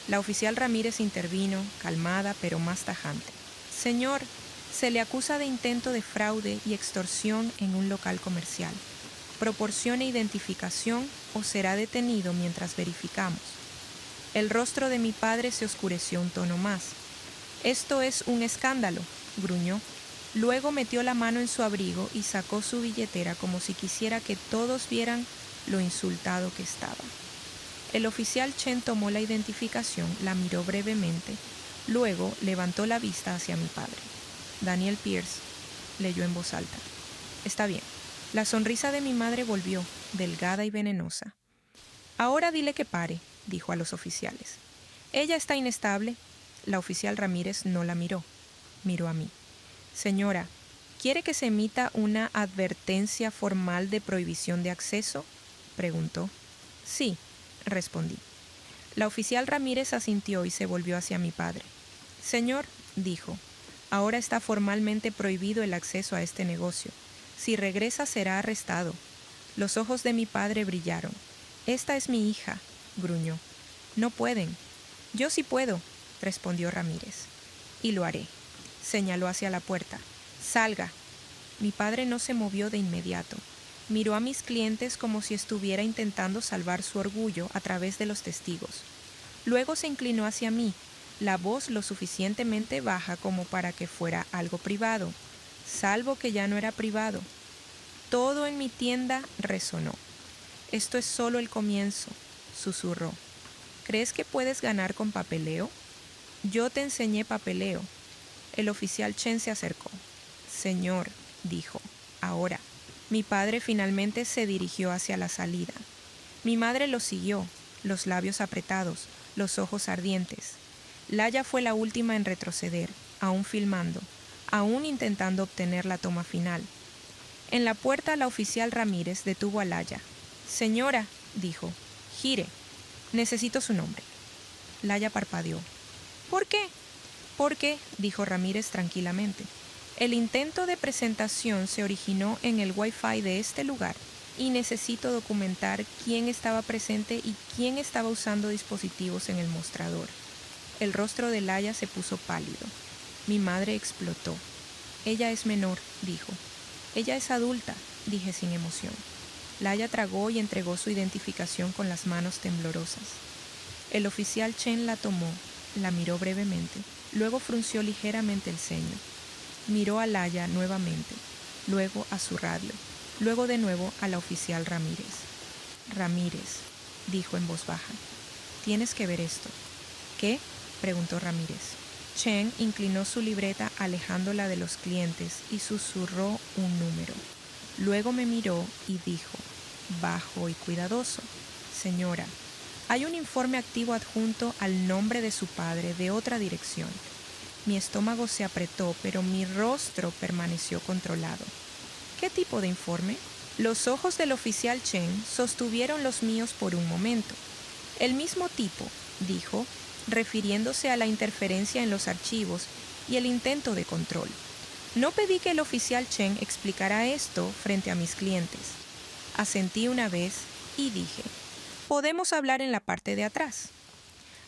La oficial Ramírez intervino, calmada pero más tajante. «Señor, se le acusa de intento de fraude y extorsión en un local comercial. Proporcione identificación o será detenido mientras verificamos». El rostro de mi padre se oscureció un tono más. «Esto es un escándalo», gruñó. Luego metió la mano en su abrigo y sacó su billetera como si quisiera que todos vieran lo insultado que estaba. El oficial Chen tomó la identificación, la miró brevemente, luego levantó la vista hacia mi padre. «Daniel Pierce», leyó en voz alta. «Está bien». La sonrisa de mi madre volvió, delgada y venenosa. «Ahora dile que pare», dijo a los oficiales. «Ella está inestable». La oficial Ramírez no la miró. Miró a mí. «Señora, ¿quiere que se emita una advertencia formal de prohibición de acceso?», preguntó. «Sí», respondí. La oficial Ramírez asintió y se volvió hacia mi padre. «Señor», dijo, «ahora está formalmente prohibido el acceso a este negocio. Si regresa será arrestado». Los ojos de mi padre brillaron. «Esta es mi hija», gruñó. «No pueden». «Yo sí puedo», respondió Ramírez. «Y lo haré», señaló hacia la puerta. «Salga». Mi padre no se movió de inmediato. Miró a mis clientes como si estuviera intentando salvar su orgullo a través de los testigos. Luego se inclinó hacia mí, la voz lo suficientemente baja como para que fuera algo privado, salvo que ya no era privado. Todo en mi tienda resonó. «Esto es solo el comienzo», susurró. «¿Crees que puedes ganar con papeleo? Yo te enseñé papeleo». El oficial Chen se acercó. «Señor», dijo, «ahora». Mi padre finalmente se dirigió hacia la salida. Mi madre lo siguió, los labios apretados, los ojos ardientes. Laya fue la última en retroceder, aún filmando, aún intentando obtener la toma final. En la puerta la oficial Ramírez detuvo a Laya. «Señora», dijo, «gire. Necesito su nombre». Laya parpadeó. «¿Por qué?». «Porque», dijo Ramírez tranquilamente, «el intento de presentación se originó en el Wi-Fi de este lugar y necesito documentar quién estaba presente y quién estaba usando dispositivos en el mostrador. El rostro de Laia se puso pálido. Mi madre explotó. Ella es menor, dijo. Ella es adulta, dije sin emoción. Laia tragó y entregó su identificación con las manos temblorosas. El oficial Chen la tomó, la miró brevemente, luego frunció ligeramente el ceño. Miró a Laia nuevamente, luego a su radio, luego de nuevo a la oficial Ramírez. Ramírez, dijo en voz baja, tienes que ver esto. ¿Qué? Preguntó Ramírez. Chen inclinó su libreta alejándola de los clientes y susurró un número. Luego me miró y dijo, bajo y cuidadoso, señora, hay un informe activo adjunto al nombre de su padre de otra dirección. Mi estómago se apretó, pero mi rostro permaneció controlado. ¿Qué tipo de informe? Los ojos del oficial Chen sostuvieron los míos por un momento. El mismo tipo, dijo, refiriéndose a la interferencia en los archivos y el intento de control. No pedí que el oficial Chen explicara esto frente a mis clientes. Asentí una vez y dije, podemos hablar en la parte de atrás.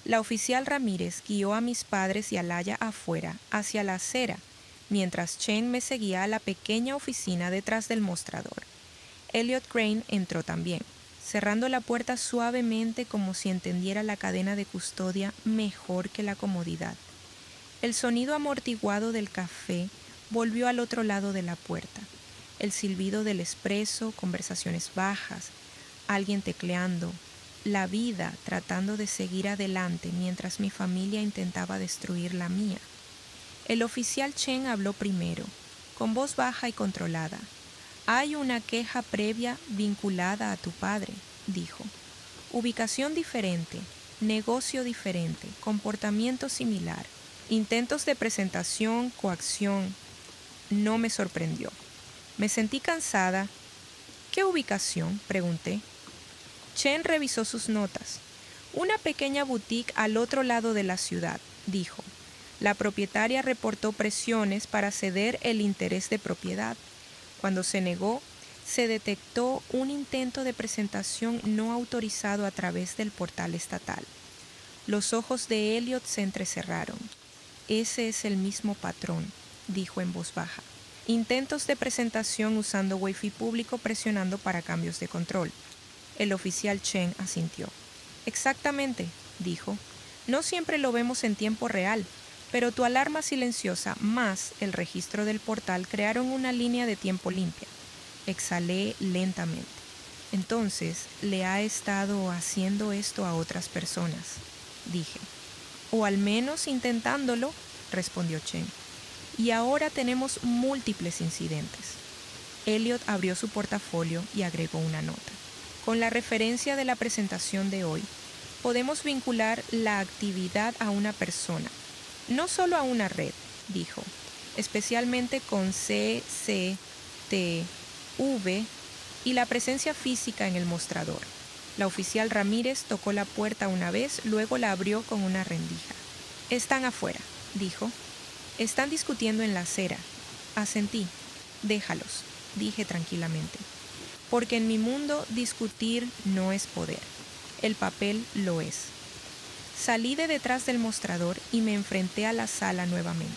La oficial Ramírez guió a mis padres y a Laia afuera, hacia la acera, mientras Chen me seguía a la pequeña oficina detrás del mostrador. Elliot Crane entró también, cerrando la puerta suavemente como si entendiera la cadena de custodia mejor que la comodidad. El sonido amortiguado del café volvió al otro lado de la puerta. El silbido del espresso, conversaciones bajas, alguien tecleando, la vida tratando de seguir adelante mientras mi familia intentaba destruir la mía. El oficial Chen habló primero, con voz baja y controlada. Hay una queja previa vinculada a tu padre, dijo. Ubicación diferente, negocio diferente, comportamiento similar, intentos de presentación, coacción. No me sorprendió. Me sentí cansada. ¿Qué ubicación?, pregunté. Chen revisó sus notas. Una pequeña boutique al otro lado de la ciudad, dijo. La propietaria reportó presiones para ceder el interés de propiedad. Cuando se negó, se detectó un intento de presentación no autorizado a través del portal estatal. Los ojos de Elliot se entrecerraron. Ese es el mismo patrón, dijo en voz baja. Intentos de presentación usando Wi-Fi público presionando para cambios de control. El oficial Chen asintió. Exactamente, dijo. No siempre lo vemos en tiempo real, pero tu alarma silenciosa más el registro del portal crearon una línea de tiempo limpia. Exhalé lentamente. Entonces, le ha estado haciendo esto a otras personas, dije. O al menos intentándolo, respondió Chen. Y ahora tenemos múltiples incidentes. Elliot abrió su portafolio y agregó una nota. Con la referencia de la presentación de hoy, podemos vincular la actividad a una persona, no solo a una red, dijo, especialmente con CCTV y la presencia física en el mostrador. La oficial Ramírez tocó la puerta una vez, luego la abrió con una rendija. Están afuera, dijo. Están discutiendo en la acera. Asentí. Déjalos, dije tranquilamente. Porque en mi mundo discutir no es poder. El papel lo es. Salí de detrás del mostrador y me enfrenté a la sala nuevamente.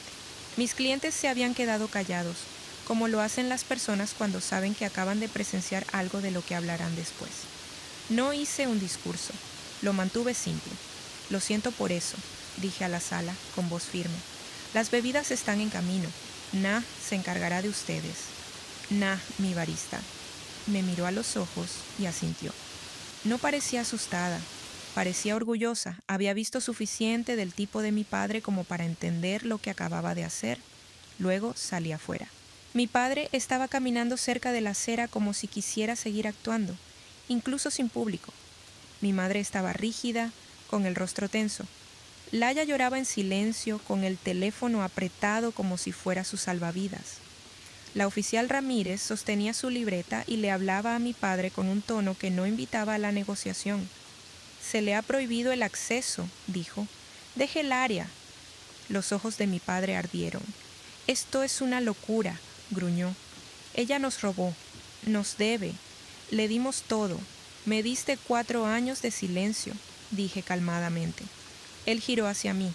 Mis clientes se habían quedado callados, como lo hacen las personas cuando saben que acaban de presenciar algo de lo que hablarán después. No hice un discurso, lo mantuve simple. Lo siento por eso, dije a la sala con voz firme. Las bebidas están en camino. Na se encargará de ustedes. Na, mi barista. Me miró a los ojos y asintió. No parecía asustada, parecía orgullosa. Había visto suficiente del tipo de mi padre como para entender lo que acababa de hacer. Luego salí afuera. Mi padre estaba caminando cerca de la acera como si quisiera seguir actuando, incluso sin público. Mi madre estaba rígida, con el rostro tenso. Laia lloraba en silencio, con el teléfono apretado como si fuera su salvavidas. La oficial Ramírez sostenía su libreta y le hablaba a mi padre con un tono que no invitaba a la negociación. «Se le ha prohibido el acceso», dijo. «Deje el área». Los ojos de mi padre ardieron. «Esto es una locura», gruñó. «Ella nos robó, nos debe, Le dimos todo. Me diste 4 años de silencio, dije calmadamente. Él giró hacia mí.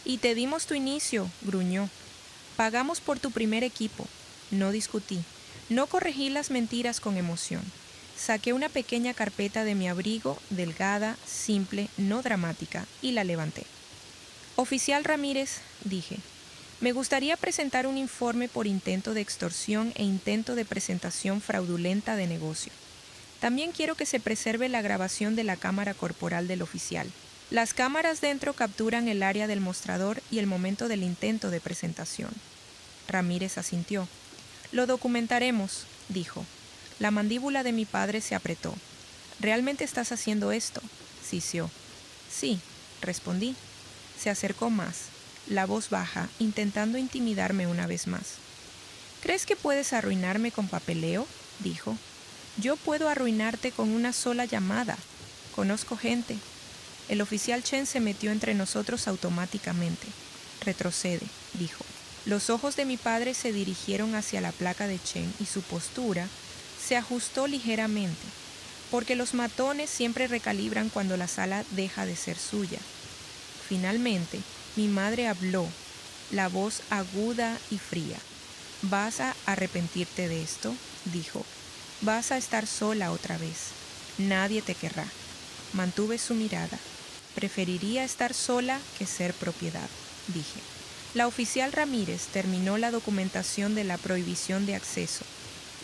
Y te dimos tu inicio, gruñó. Pagamos por tu primer equipo. No discutí. No corregí las mentiras con emoción. Saqué una pequeña carpeta de mi abrigo, delgada, simple, no dramática, y la levanté. Oficial Ramírez, dije, me gustaría presentar un informe por intento de extorsión e intento de presentación fraudulenta de negocio. También quiero que se preserve la grabación de la cámara corporal del oficial. Las cámaras dentro capturan el área del mostrador y el momento del intento de presentación. Ramírez asintió. Lo documentaremos, dijo. La mandíbula de mi padre se apretó. ¿Realmente estás haciendo esto? Sisió. Sí, respondí. Se acercó más, la voz baja, intentando intimidarme una vez más. ¿Crees que puedes arruinarme con papeleo? Dijo. Yo puedo arruinarte con una sola llamada. Conozco gente. El oficial Chen se metió entre nosotros automáticamente. Retrocede, dijo. Los ojos de mi padre se dirigieron hacia la placa de Chen y su postura se ajustó ligeramente, porque los matones siempre recalibran cuando la sala deja de ser suya. Finalmente, mi madre habló, la voz aguda y fría. ¿Vas a arrepentirte de esto?, dijo. Vas a estar sola otra vez. Nadie te querrá. Mantuve su mirada. Preferiría estar sola que ser propiedad, dije. La oficial Ramírez terminó la documentación de la prohibición de acceso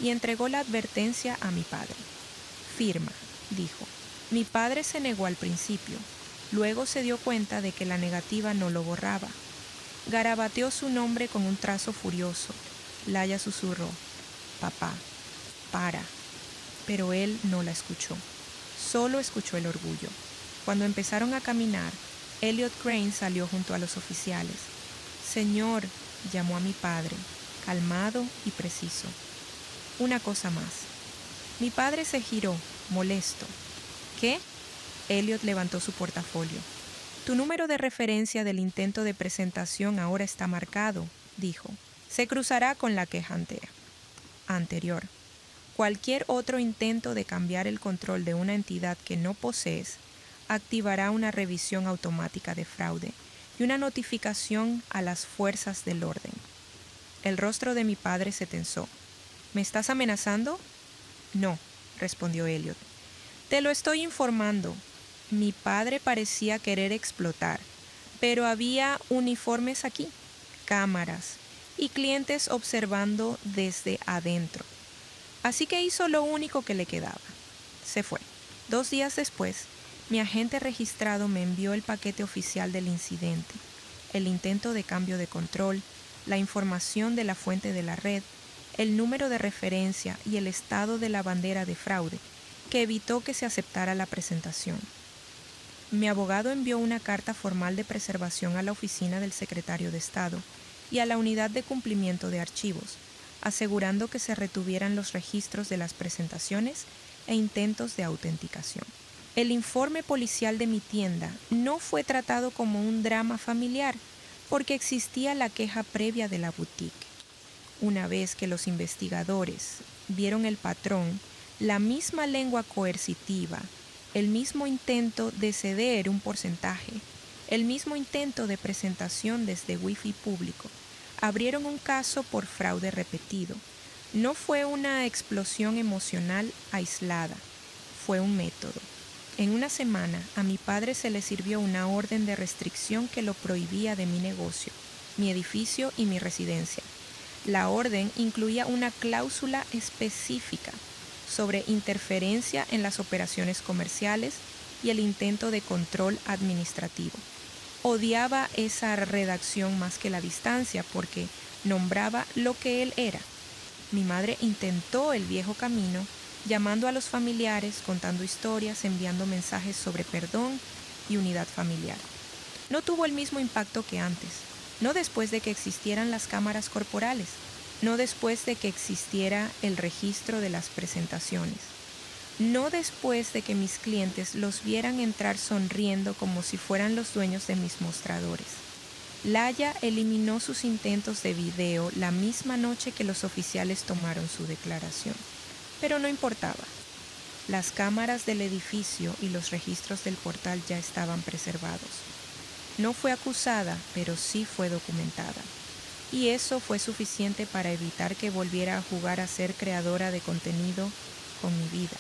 y entregó la advertencia a mi padre. Firma, dijo. Mi padre se negó al principio. Luego se dio cuenta de que la negativa no lo borraba. Garabateó su nombre con un trazo furioso. Laya susurró. Papá, para. Pero él no la escuchó. Solo escuchó el orgullo. Cuando empezaron a caminar, Elliot Crane salió junto a los oficiales. Señor, llamó a mi padre, calmado y preciso. Una cosa más. Mi padre se giró, molesto. ¿Qué? Elliot levantó su portafolio. Tu número de referencia del intento de presentación ahora está marcado, dijo. Se cruzará con la queja anterior. Cualquier otro intento de cambiar el control de una entidad que no posees activará una revisión automática de fraude y una notificación a las fuerzas del orden. El rostro de mi padre se tensó. ¿Me estás amenazando? No, respondió Elliot. Te lo estoy informando. Mi padre parecía querer explotar, pero había uniformes aquí, cámaras y clientes observando desde adentro. Así que hizo lo único que le quedaba. Se fue. 2 días después, mi agente registrado me envió el paquete oficial del incidente, el intento de cambio de control, la información de la fuente de la red, el número de referencia y el estado de la bandera de fraude, que evitó que se aceptara la presentación. Mi abogado envió una carta formal de preservación a la oficina del secretario de Estado y a la unidad de cumplimiento de archivos, asegurando que se retuvieran los registros de las presentaciones e intentos de autenticación. El informe policial de mi tienda no fue tratado como un drama familiar, porque existía la queja previa de la boutique. Una vez que los investigadores vieron el patrón, la misma lengua coercitiva, el mismo intento de ceder un porcentaje, el mismo intento de presentación desde Wi-Fi público, abrieron un caso por fraude repetido. No fue una explosión emocional aislada, fue un método. En una semana, a mi padre se le sirvió una orden de restricción que lo prohibía de mi negocio, mi edificio y mi residencia. La orden incluía una cláusula específica sobre interferencia en las operaciones comerciales y el intento de control administrativo. Odiaba esa redacción más que la distancia porque nombraba lo que él era. Mi madre intentó el viejo camino, llamando a los familiares, contando historias, enviando mensajes sobre perdón y unidad familiar. No tuvo el mismo impacto que antes, no después de que existieran las cámaras corporales, no después de que existiera el registro de las presentaciones, no después de que mis clientes los vieran entrar sonriendo como si fueran los dueños de mis mostradores. Laya eliminó sus intentos de video la misma noche que los oficiales tomaron su declaración. Pero no importaba. Las cámaras del edificio y los registros del portal ya estaban preservados. No fue acusada, pero sí fue documentada. Y eso fue suficiente para evitar que volviera a jugar a ser creadora de contenido con mi vida.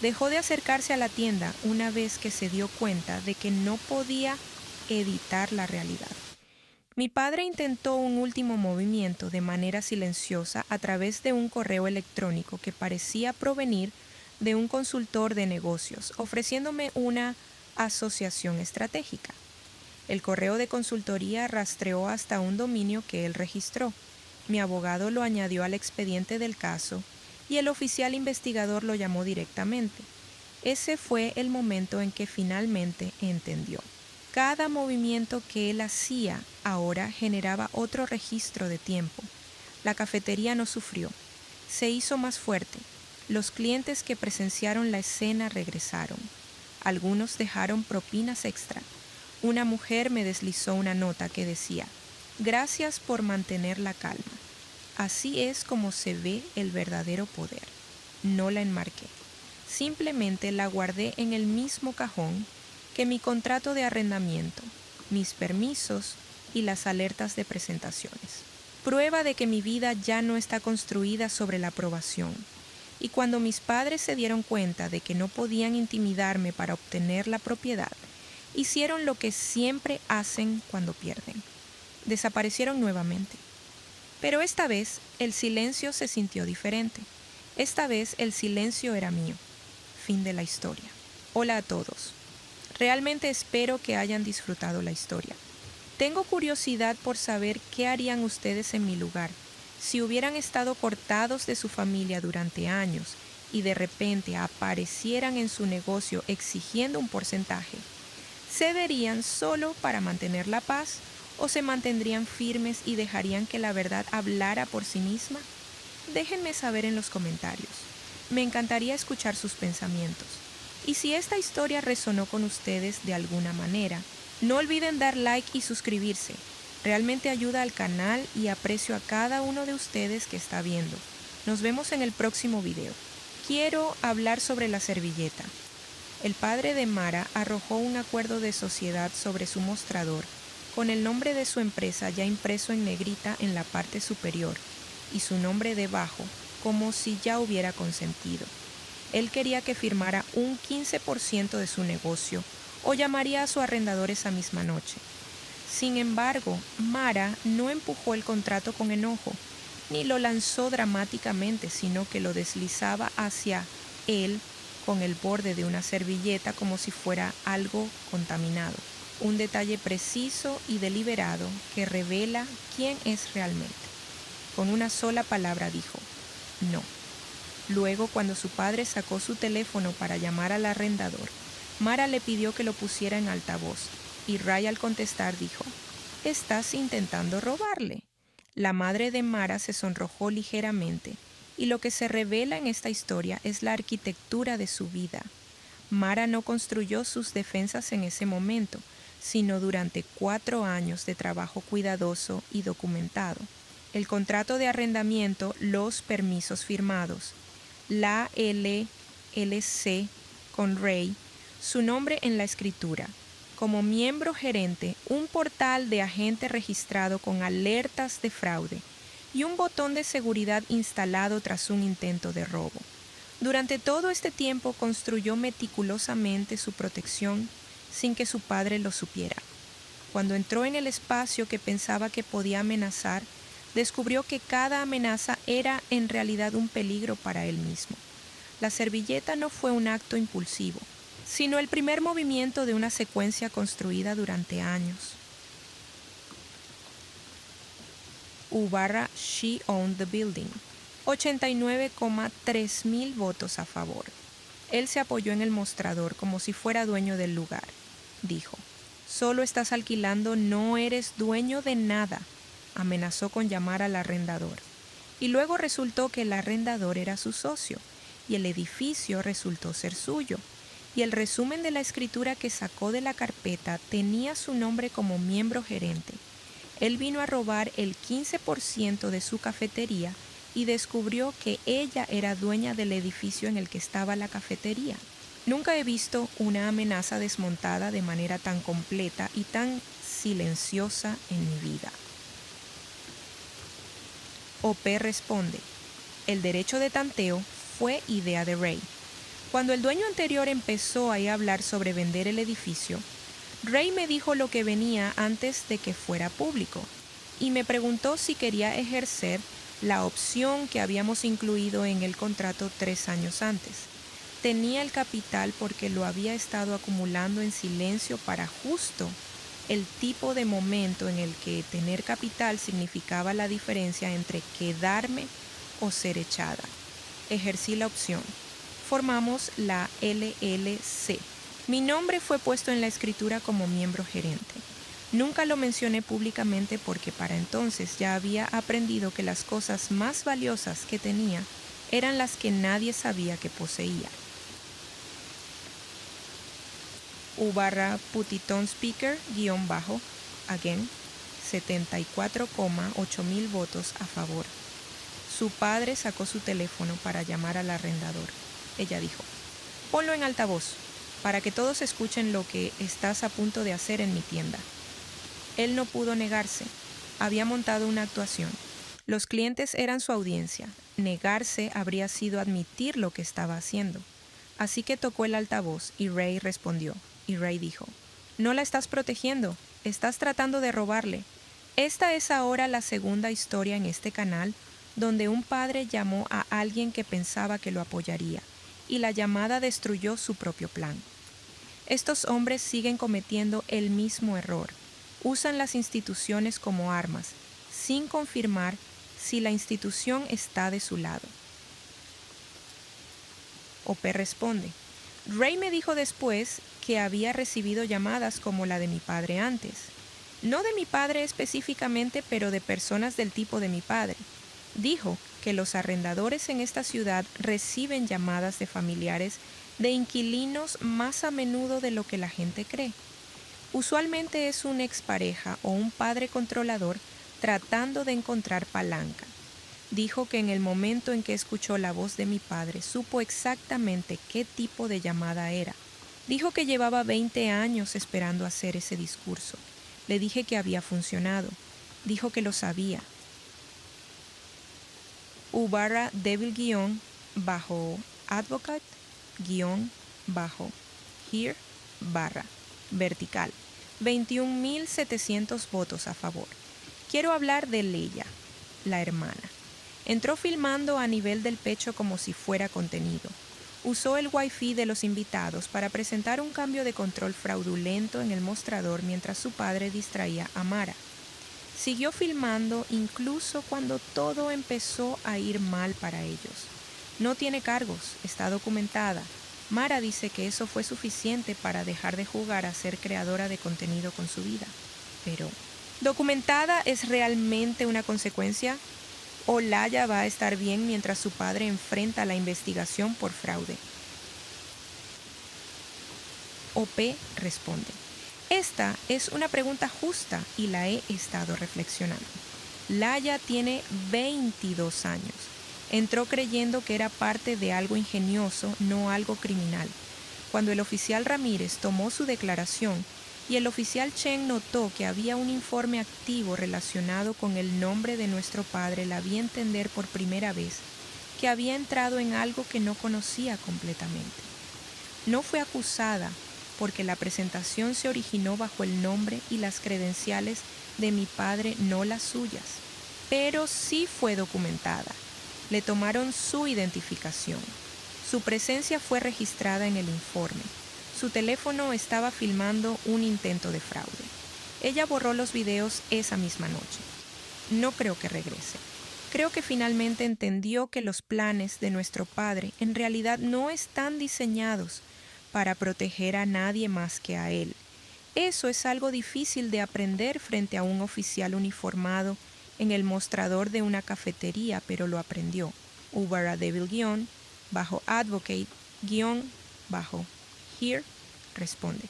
Dejó de acercarse a la tienda una vez que se dio cuenta de que no podía editar la realidad. Mi padre intentó un último movimiento de manera silenciosa a través de un correo electrónico que parecía provenir de un consultor de negocios, ofreciéndome una asociación estratégica. El correo de consultoría rastreó hasta un dominio que él registró. Mi abogado lo añadió al expediente del caso y el oficial investigador lo llamó directamente. Ese fue el momento en que finalmente entendió. Cada movimiento que él hacía ahora generaba otro registro de tiempo. La cafetería no sufrió. Se hizo más fuerte. Los clientes que presenciaron la escena regresaron. Algunos dejaron propinas extra. Una mujer me deslizó una nota que decía: «Gracias por mantener la calma. Así es como se ve el verdadero poder». No la enmarqué. Simplemente la guardé en el mismo cajón que mi contrato de arrendamiento, mis permisos y las alertas de presentaciones. Prueba de que mi vida ya no está construida sobre la aprobación. Y cuando mis padres se dieron cuenta de que no podían intimidarme para obtener la propiedad, hicieron lo que siempre hacen cuando pierden. Desaparecieron nuevamente. Pero esta vez el silencio se sintió diferente. Esta vez el silencio era mío. Fin de la historia. Hola a todos. Realmente espero que hayan disfrutado la historia. Tengo curiosidad por saber qué harían ustedes en mi lugar si hubieran estado cortados de su familia durante años y de repente aparecieran en su negocio exigiendo un porcentaje. ¿Cederían solo para mantener la paz o se mantendrían firmes y dejarían que la verdad hablara por sí misma? Déjenme saber en los comentarios. Me encantaría escuchar sus pensamientos. Y si esta historia resonó con ustedes de alguna manera, no olviden dar like y suscribirse. Realmente ayuda al canal y aprecio a cada uno de ustedes que está viendo. Nos vemos en el próximo video. Quiero hablar sobre la servilleta. El padre de Mara arrojó un acuerdo de sociedad sobre su mostrador con el nombre de su empresa ya impreso en negrita en la parte superior y su nombre debajo, como si ya hubiera consentido. Él quería que firmara un 15% de su negocio o llamaría a su arrendador esa misma noche. Sin embargo, Mara no empujó el contrato con enojo, ni lo lanzó dramáticamente, sino que lo deslizaba hacia él con el borde de una servilleta como si fuera algo contaminado. Un detalle preciso y deliberado que revela quién es realmente. Con una sola palabra dijo: no. Luego, cuando su padre sacó su teléfono para llamar al arrendador, Mara le pidió que lo pusiera en altavoz, y Ray al contestar dijo: «¿Estás intentando robarle?». La madre de Mara se sonrojó ligeramente, y lo que se revela en esta historia es la arquitectura de su vida. Mara no construyó sus defensas en ese momento, sino durante 4 años de trabajo cuidadoso y documentado. El contrato de arrendamiento, los permisos firmados, la LLC con Ray, su nombre en la escritura, como miembro gerente, un portal de agente registrado con alertas de fraude y un botón de seguridad instalado tras un intento de robo. Durante todo este tiempo construyó meticulosamente su protección sin que su padre lo supiera. Cuando entró en el espacio que pensaba que podía amenazar, descubrió que cada amenaza era en realidad un peligro para él mismo. La servilleta no fue un acto impulsivo, sino el primer movimiento de una secuencia construida durante años. She owned the building. 89,3 mil votos a favor. Él se apoyó en el mostrador como si fuera dueño del lugar. Dijo: «Solo estás alquilando, no eres dueño de nada». Amenazó con llamar al arrendador. Y luego resultó que el arrendador era su socio, y el edificio resultó ser suyo. Y el resumen de la escritura que sacó de la carpeta tenía su nombre como miembro gerente. Él vino a robar el 15% de su cafetería y descubrió que ella era dueña del edificio en el que estaba la cafetería. Nunca he visto una amenaza desmontada de manera tan completa y tan silenciosa en mi vida. O.P. responde: el derecho de tanteo fue idea de Ray. Cuando el dueño anterior empezó a hablar sobre vender el edificio, Ray me dijo lo que venía antes de que fuera público y me preguntó si quería ejercer la opción que habíamos incluido en el contrato 3 años antes. Tenía el capital porque lo había estado acumulando en silencio para justo el tipo de momento en el que tener capital significaba la diferencia entre quedarme o ser echada. Ejercí la opción. Formamos la LLC. Mi nombre fue puesto en la escritura como miembro gerente. Nunca lo mencioné públicamente porque para entonces ya había aprendido que las cosas más valiosas que tenía eran las que nadie sabía que poseía. U/Putiton Speaker again 74,8 votos a favor. Su padre sacó su teléfono para llamar al arrendador. Ella dijo: ponlo en altavoz para que todos escuchen lo que estás a punto de hacer en mi tienda. Él no pudo negarse. Había montado una actuación. Los clientes eran su audiencia. Negarse habría sido admitir lo que estaba haciendo. Así que tocó el altavoz y Ray respondió. Y Ray dijo: no la estás protegiendo, estás tratando de robarle. Esta es ahora la segunda historia en este canal donde un padre llamó a alguien que pensaba que lo apoyaría, y la llamada destruyó su propio plan. Estos hombres siguen cometiendo el mismo error. Usan las instituciones como armas, sin confirmar si la institución está de su lado. O.P. responde: Ray me dijo después que había recibido llamadas como la de mi padre antes. No de mi padre específicamente, pero de personas del tipo de mi padre. Dijo que los arrendadores en esta ciudad reciben llamadas de familiares de inquilinos más a menudo de lo que la gente cree. Usualmente es una expareja o un padre controlador tratando de encontrar palanca. Dijo que en el momento en que escuchó la voz de mi padre, supo exactamente qué tipo de llamada era. Dijo que llevaba 20 años esperando hacer ese discurso. Le dije que había funcionado. Dijo que lo sabía. U/Advocate-Here-vertical. 21.700 votos a favor. Quiero hablar de Leia, la hermana. Entró filmando a nivel del pecho como si fuera contenido. Usó el Wi-Fi de los invitados para presentar un cambio de control fraudulento en el mostrador mientras su padre distraía a Mara. Siguió filmando incluso cuando todo empezó a ir mal para ellos. No tiene cargos, está documentada. Mara dice que eso fue suficiente para dejar de jugar a ser creadora de contenido con su vida. Pero, ¿documentada es realmente una consecuencia? Olaya va a estar bien mientras su padre enfrenta la investigación por fraude. O.P. responde: esta es una pregunta justa y la he estado reflexionando. Laya tiene 22 años. Entró creyendo que era parte de algo ingenioso, no algo criminal. Cuando el oficial Ramírez tomó su declaración y el oficial Chen notó que había un informe activo relacionado con el nombre de nuestro padre, la vi entender por primera vez que había entrado en algo que no conocía completamente. No fue acusada porque la presentación se originó bajo el nombre y las credenciales de mi padre, no las suyas, pero sí fue documentada. Le tomaron su identificación. Su presencia fue registrada en el informe. Su teléfono estaba filmando un intento de fraude. Ella borró los videos esa misma noche. No creo que regrese. Creo que finalmente entendió que los planes de nuestro padre en realidad no están diseñados para proteger a nadie más que a él. Eso es algo difícil de aprender frente a un oficial uniformado en el mostrador de una cafetería, pero lo aprendió. U/Advocate-Here responde: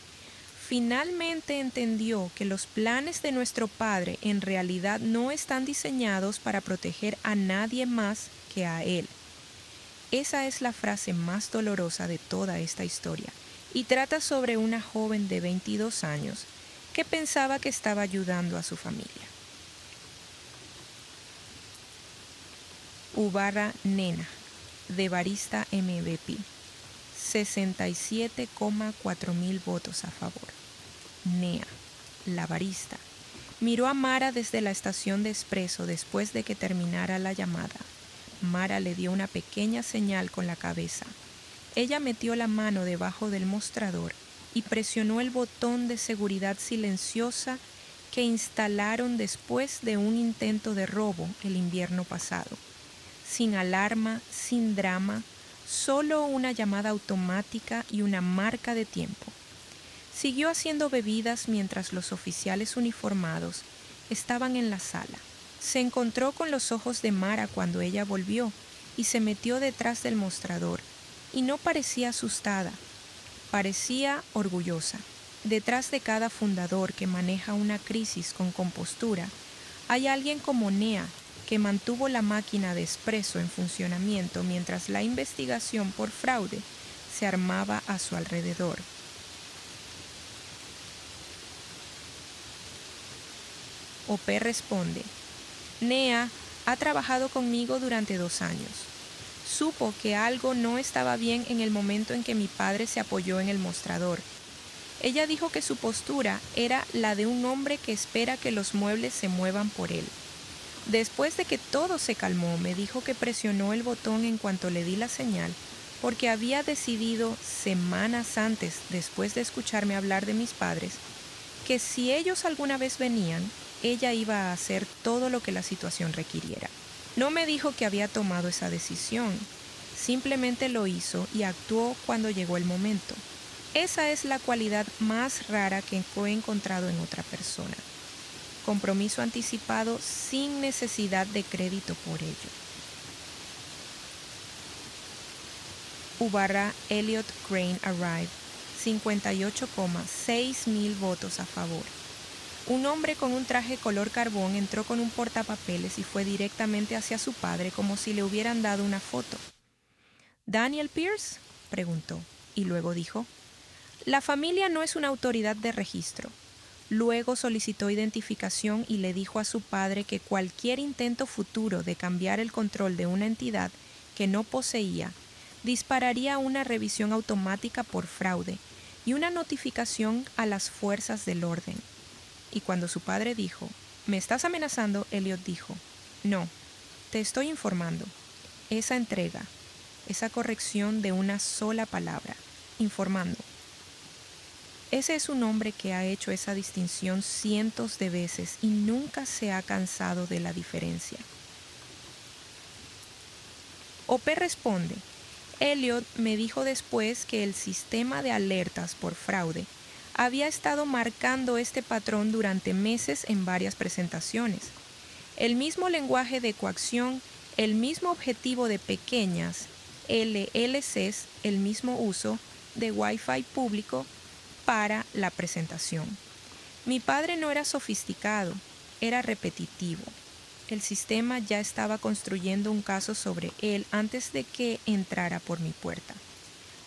finalmente entendió que los planes de nuestro padre en realidad no están diseñados para proteger a nadie más que a él. Esa es la frase más dolorosa de toda esta historia y trata sobre una joven de 22 años que pensaba que estaba ayudando a su familia. Ubarra Nena, de Barista MVP, 67,4 mil votos a favor. Nea, la barista, miró a Mara desde la estación de expreso después de que terminara la llamada. Mara le dio una pequeña señal con la cabeza. Ella metió la mano debajo del mostrador y presionó el botón de seguridad silenciosa que instalaron después de un intento de robo el invierno pasado. Sin alarma, sin drama, solo una llamada automática y una marca de tiempo. Siguió haciendo bebidas mientras los oficiales uniformados estaban en la sala. Se encontró con los ojos de Mara cuando ella volvió y se metió detrás del mostrador, y no parecía asustada, parecía orgullosa. Detrás de cada fundador que maneja una crisis con compostura, hay alguien como Nea, que mantuvo la máquina de expreso en funcionamiento mientras la investigación por fraude se armaba a su alrededor. OP responde: Nea ha trabajado conmigo durante 2 años. Supo que algo no estaba bien en el momento en que mi padre se apoyó en el mostrador. Ella dijo que su postura era la de un hombre que espera que los muebles se muevan por él. Después de que todo se calmó, me dijo que presionó el botón en cuanto le di la señal, porque había decidido semanas antes, después de escucharme hablar de mis padres, que si ellos alguna vez venían, ella iba a hacer todo lo que la situación requiriera. No me dijo que había tomado esa decisión, simplemente lo hizo y actuó cuando llegó el momento. Esa es la cualidad más rara que he encontrado en otra persona. Compromiso anticipado sin necesidad de crédito por ello. Ubarra Elliot Crane Arrive, 58,6 mil votos a favor. Un hombre con un traje color carbón entró con un portapapeles y fue directamente hacia su padre como si le hubieran dado una foto. ¿Daniel Pierce?, preguntó, y luego dijo: la familia no es una autoridad de registro. Luego solicitó identificación y le dijo a su padre que cualquier intento futuro de cambiar el control de una entidad que no poseía dispararía una revisión automática por fraude y una notificación a las fuerzas del orden. Y cuando su padre dijo: ¿me estás amenazando?, Elliot dijo: no, te estoy informando. Esa entrega, esa corrección de una sola palabra, informando. Ese es un hombre que ha hecho esa distinción cientos de veces y nunca se ha cansado de la diferencia. OP responde: Elliot me dijo después que el sistema de alertas por fraude había estado marcando este patrón durante meses en varias presentaciones. El mismo lenguaje de coacción, el mismo objetivo de pequeñas LLCs, el mismo uso de Wi-Fi público para la presentación. Mi padre no era sofisticado, era repetitivo. El sistema ya estaba construyendo un caso sobre él antes de que entrara por mi puerta.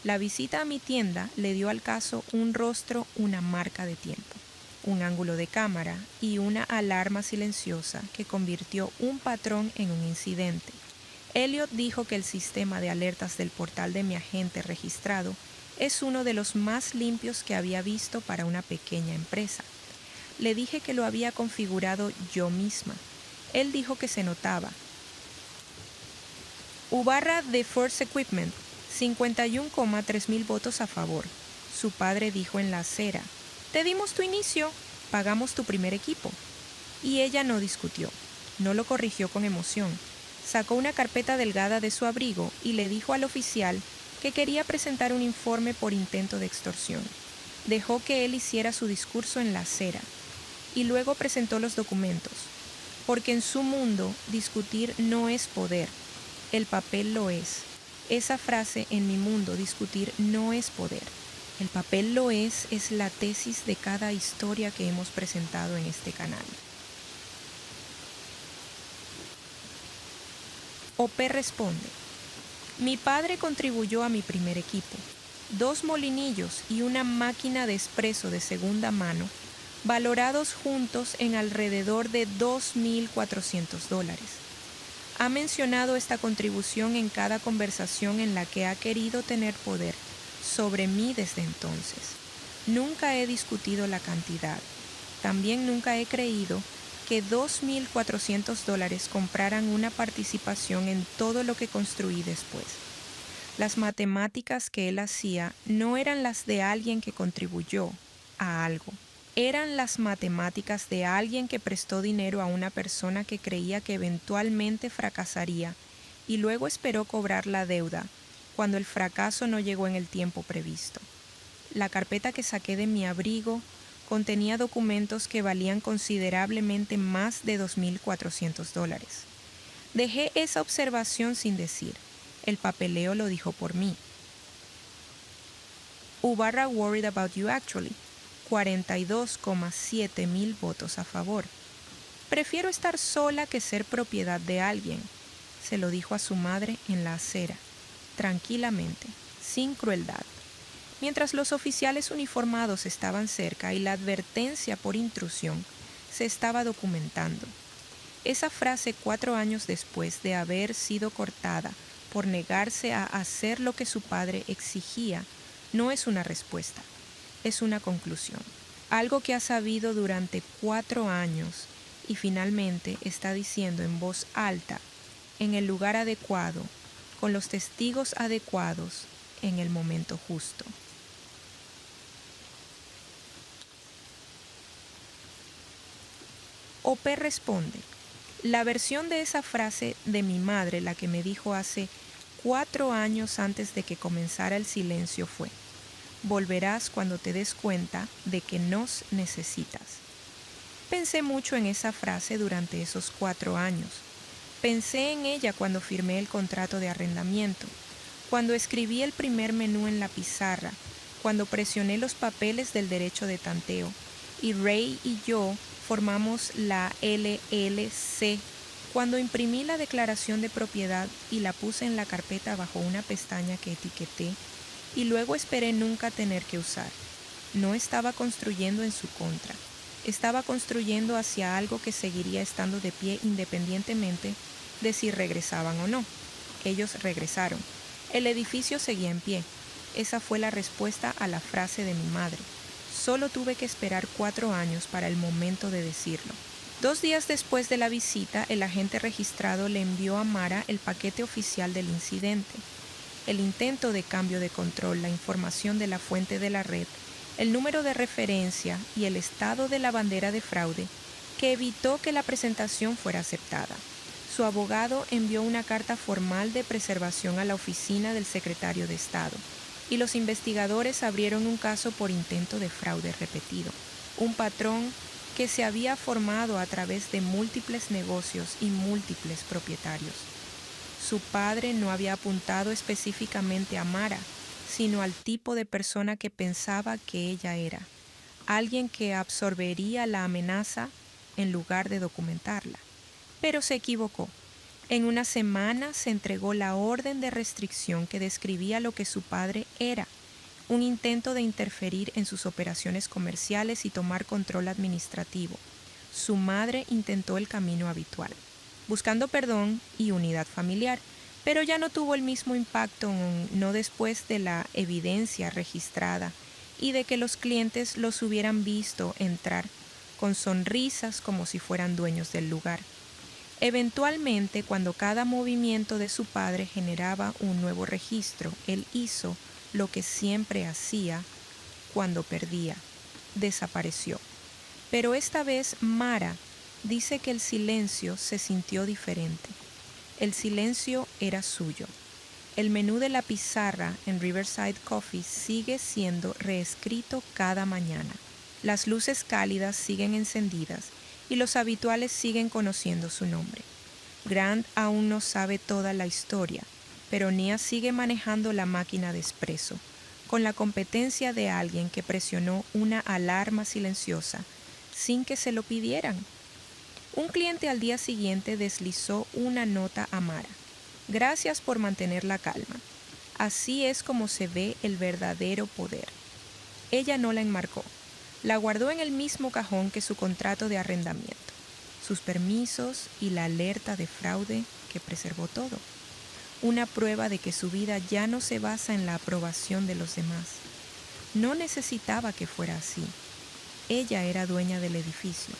La visita a mi tienda le dio al caso un rostro, una marca de tiempo, un ángulo de cámara y una alarma silenciosa que convirtió un patrón en un incidente. Elliot dijo que el sistema de alertas del portal de mi agente registrado es uno de los más limpios que había visto para una pequeña empresa. Le dije que lo había configurado yo misma. Él dijo que se notaba. Ubarra de Force Equipment, 51,3 mil votos a favor. Su padre dijo en la acera: te dimos tu inicio, pagamos tu primer equipo. Y ella no discutió, no lo corrigió con emoción. Sacó una carpeta delgada de su abrigo y le dijo al oficial que quería presentar un informe por intento de extorsión. Dejó que él hiciera su discurso en la acera y luego presentó los documentos, porque en su mundo discutir no es poder, el papel lo es. Esa frase: en mi mundo discutir no es poder, el papel lo es la tesis de cada historia que hemos presentado en este canal. OP responde: mi padre contribuyó a mi primer equipo, 2 molinillos y una máquina de espresso de segunda mano, valorados juntos en alrededor de $2,400. Ha mencionado esta contribución en cada conversación en la que ha querido tener poder sobre mí desde entonces. Nunca he discutido la cantidad. También nunca he creído que $2,400 compraran una participación en todo lo que construí después. Las matemáticas que él hacía no eran las de alguien que contribuyó a algo. Eran las matemáticas de alguien que prestó dinero a una persona que creía que eventualmente fracasaría y luego esperó cobrar la deuda cuando el fracaso no llegó en el tiempo previsto. La carpeta que saqué de mi abrigo contenía documentos que valían considerablemente más de $2,400. Dejé esa observación sin decir. El papeleo lo dijo por mí. Ubarra worried about you actually. 42,7 mil votos a favor. Prefiero estar sola que ser propiedad de alguien, se lo dijo a su madre en la acera, tranquilamente, sin crueldad. Mientras los oficiales uniformados estaban cerca y la advertencia por intrusión se estaba documentando. Esa frase 4 años después de haber sido cortada por negarse a hacer lo que su padre exigía no es una respuesta, es una conclusión. Algo que ha sabido durante 4 años y finalmente está diciendo en voz alta, en el lugar adecuado, con los testigos adecuados, en el momento justo. OP responde: la versión de esa frase de mi madre, la que me dijo hace 4 años antes de que comenzara el silencio, fue: volverás cuando te des cuenta de que nos necesitas. Pensé mucho en esa frase durante esos 4 años. Pensé en ella cuando firmé el contrato de arrendamiento, cuando escribí el primer menú en la pizarra, cuando presioné los papeles del derecho de tanteo, y Ray y yo formamos la LLC, cuando imprimí la declaración de propiedad y la puse en la carpeta bajo una pestaña que etiqueté, y luego esperé nunca tener que usar. No estaba construyendo en su contra. Estaba construyendo hacia algo que seguiría estando de pie independientemente de si regresaban o no. Ellos regresaron. El edificio seguía en pie. Esa fue la respuesta a la frase de mi madre. Solo tuve que esperar 4 años para el momento de decirlo. 2 días después de la visita, el agente registrado le envió a Mara el paquete oficial del incidente. El intento de cambio de control, la información de la fuente de la red, el número de referencia y el estado de la bandera de fraude, que evitó que la presentación fuera aceptada. Su abogado envió una carta formal de preservación a la oficina del secretario de Estado, y los investigadores abrieron un caso por intento de fraude repetido, un patrón que se había formado a través de múltiples negocios y múltiples propietarios. Su padre no había apuntado específicamente a Mara, sino al tipo de persona que pensaba que ella era, alguien que absorbería la amenaza en lugar de documentarla. Pero se equivocó. En una semana se entregó la orden de restricción que describía lo que su padre era, un intento de interferir en sus operaciones comerciales y tomar control administrativo. Su madre intentó el camino habitual, buscando perdón y unidad familiar, pero ya no tuvo el mismo impacto, no después de la evidencia registrada y de que los clientes los hubieran visto entrar con sonrisas como si fueran dueños del lugar. Eventualmente, cuando cada movimiento de su padre generaba un nuevo registro, él hizo lo que siempre hacía cuando perdía: desapareció. Pero esta vez Mara dice que el silencio se sintió diferente. El silencio era suyo. El menú de la pizarra en Riverside Coffee sigue siendo reescrito cada mañana. Las luces cálidas siguen encendidas y los habituales siguen conociendo su nombre. Grant aún no sabe toda la historia, pero Nia sigue manejando la máquina de espresso, con la competencia de alguien que presionó una alarma silenciosa sin que se lo pidieran. Un cliente al día siguiente deslizó una nota a Mara. Gracias por mantener la calma. Así es como se ve el verdadero poder. Ella no la enmarcó. La guardó en el mismo cajón que su contrato de arrendamiento, sus permisos y la alerta de fraude que preservó todo. Una prueba de que su vida ya no se basa en la aprobación de los demás. No necesitaba que fuera así. Ella era dueña del edificio.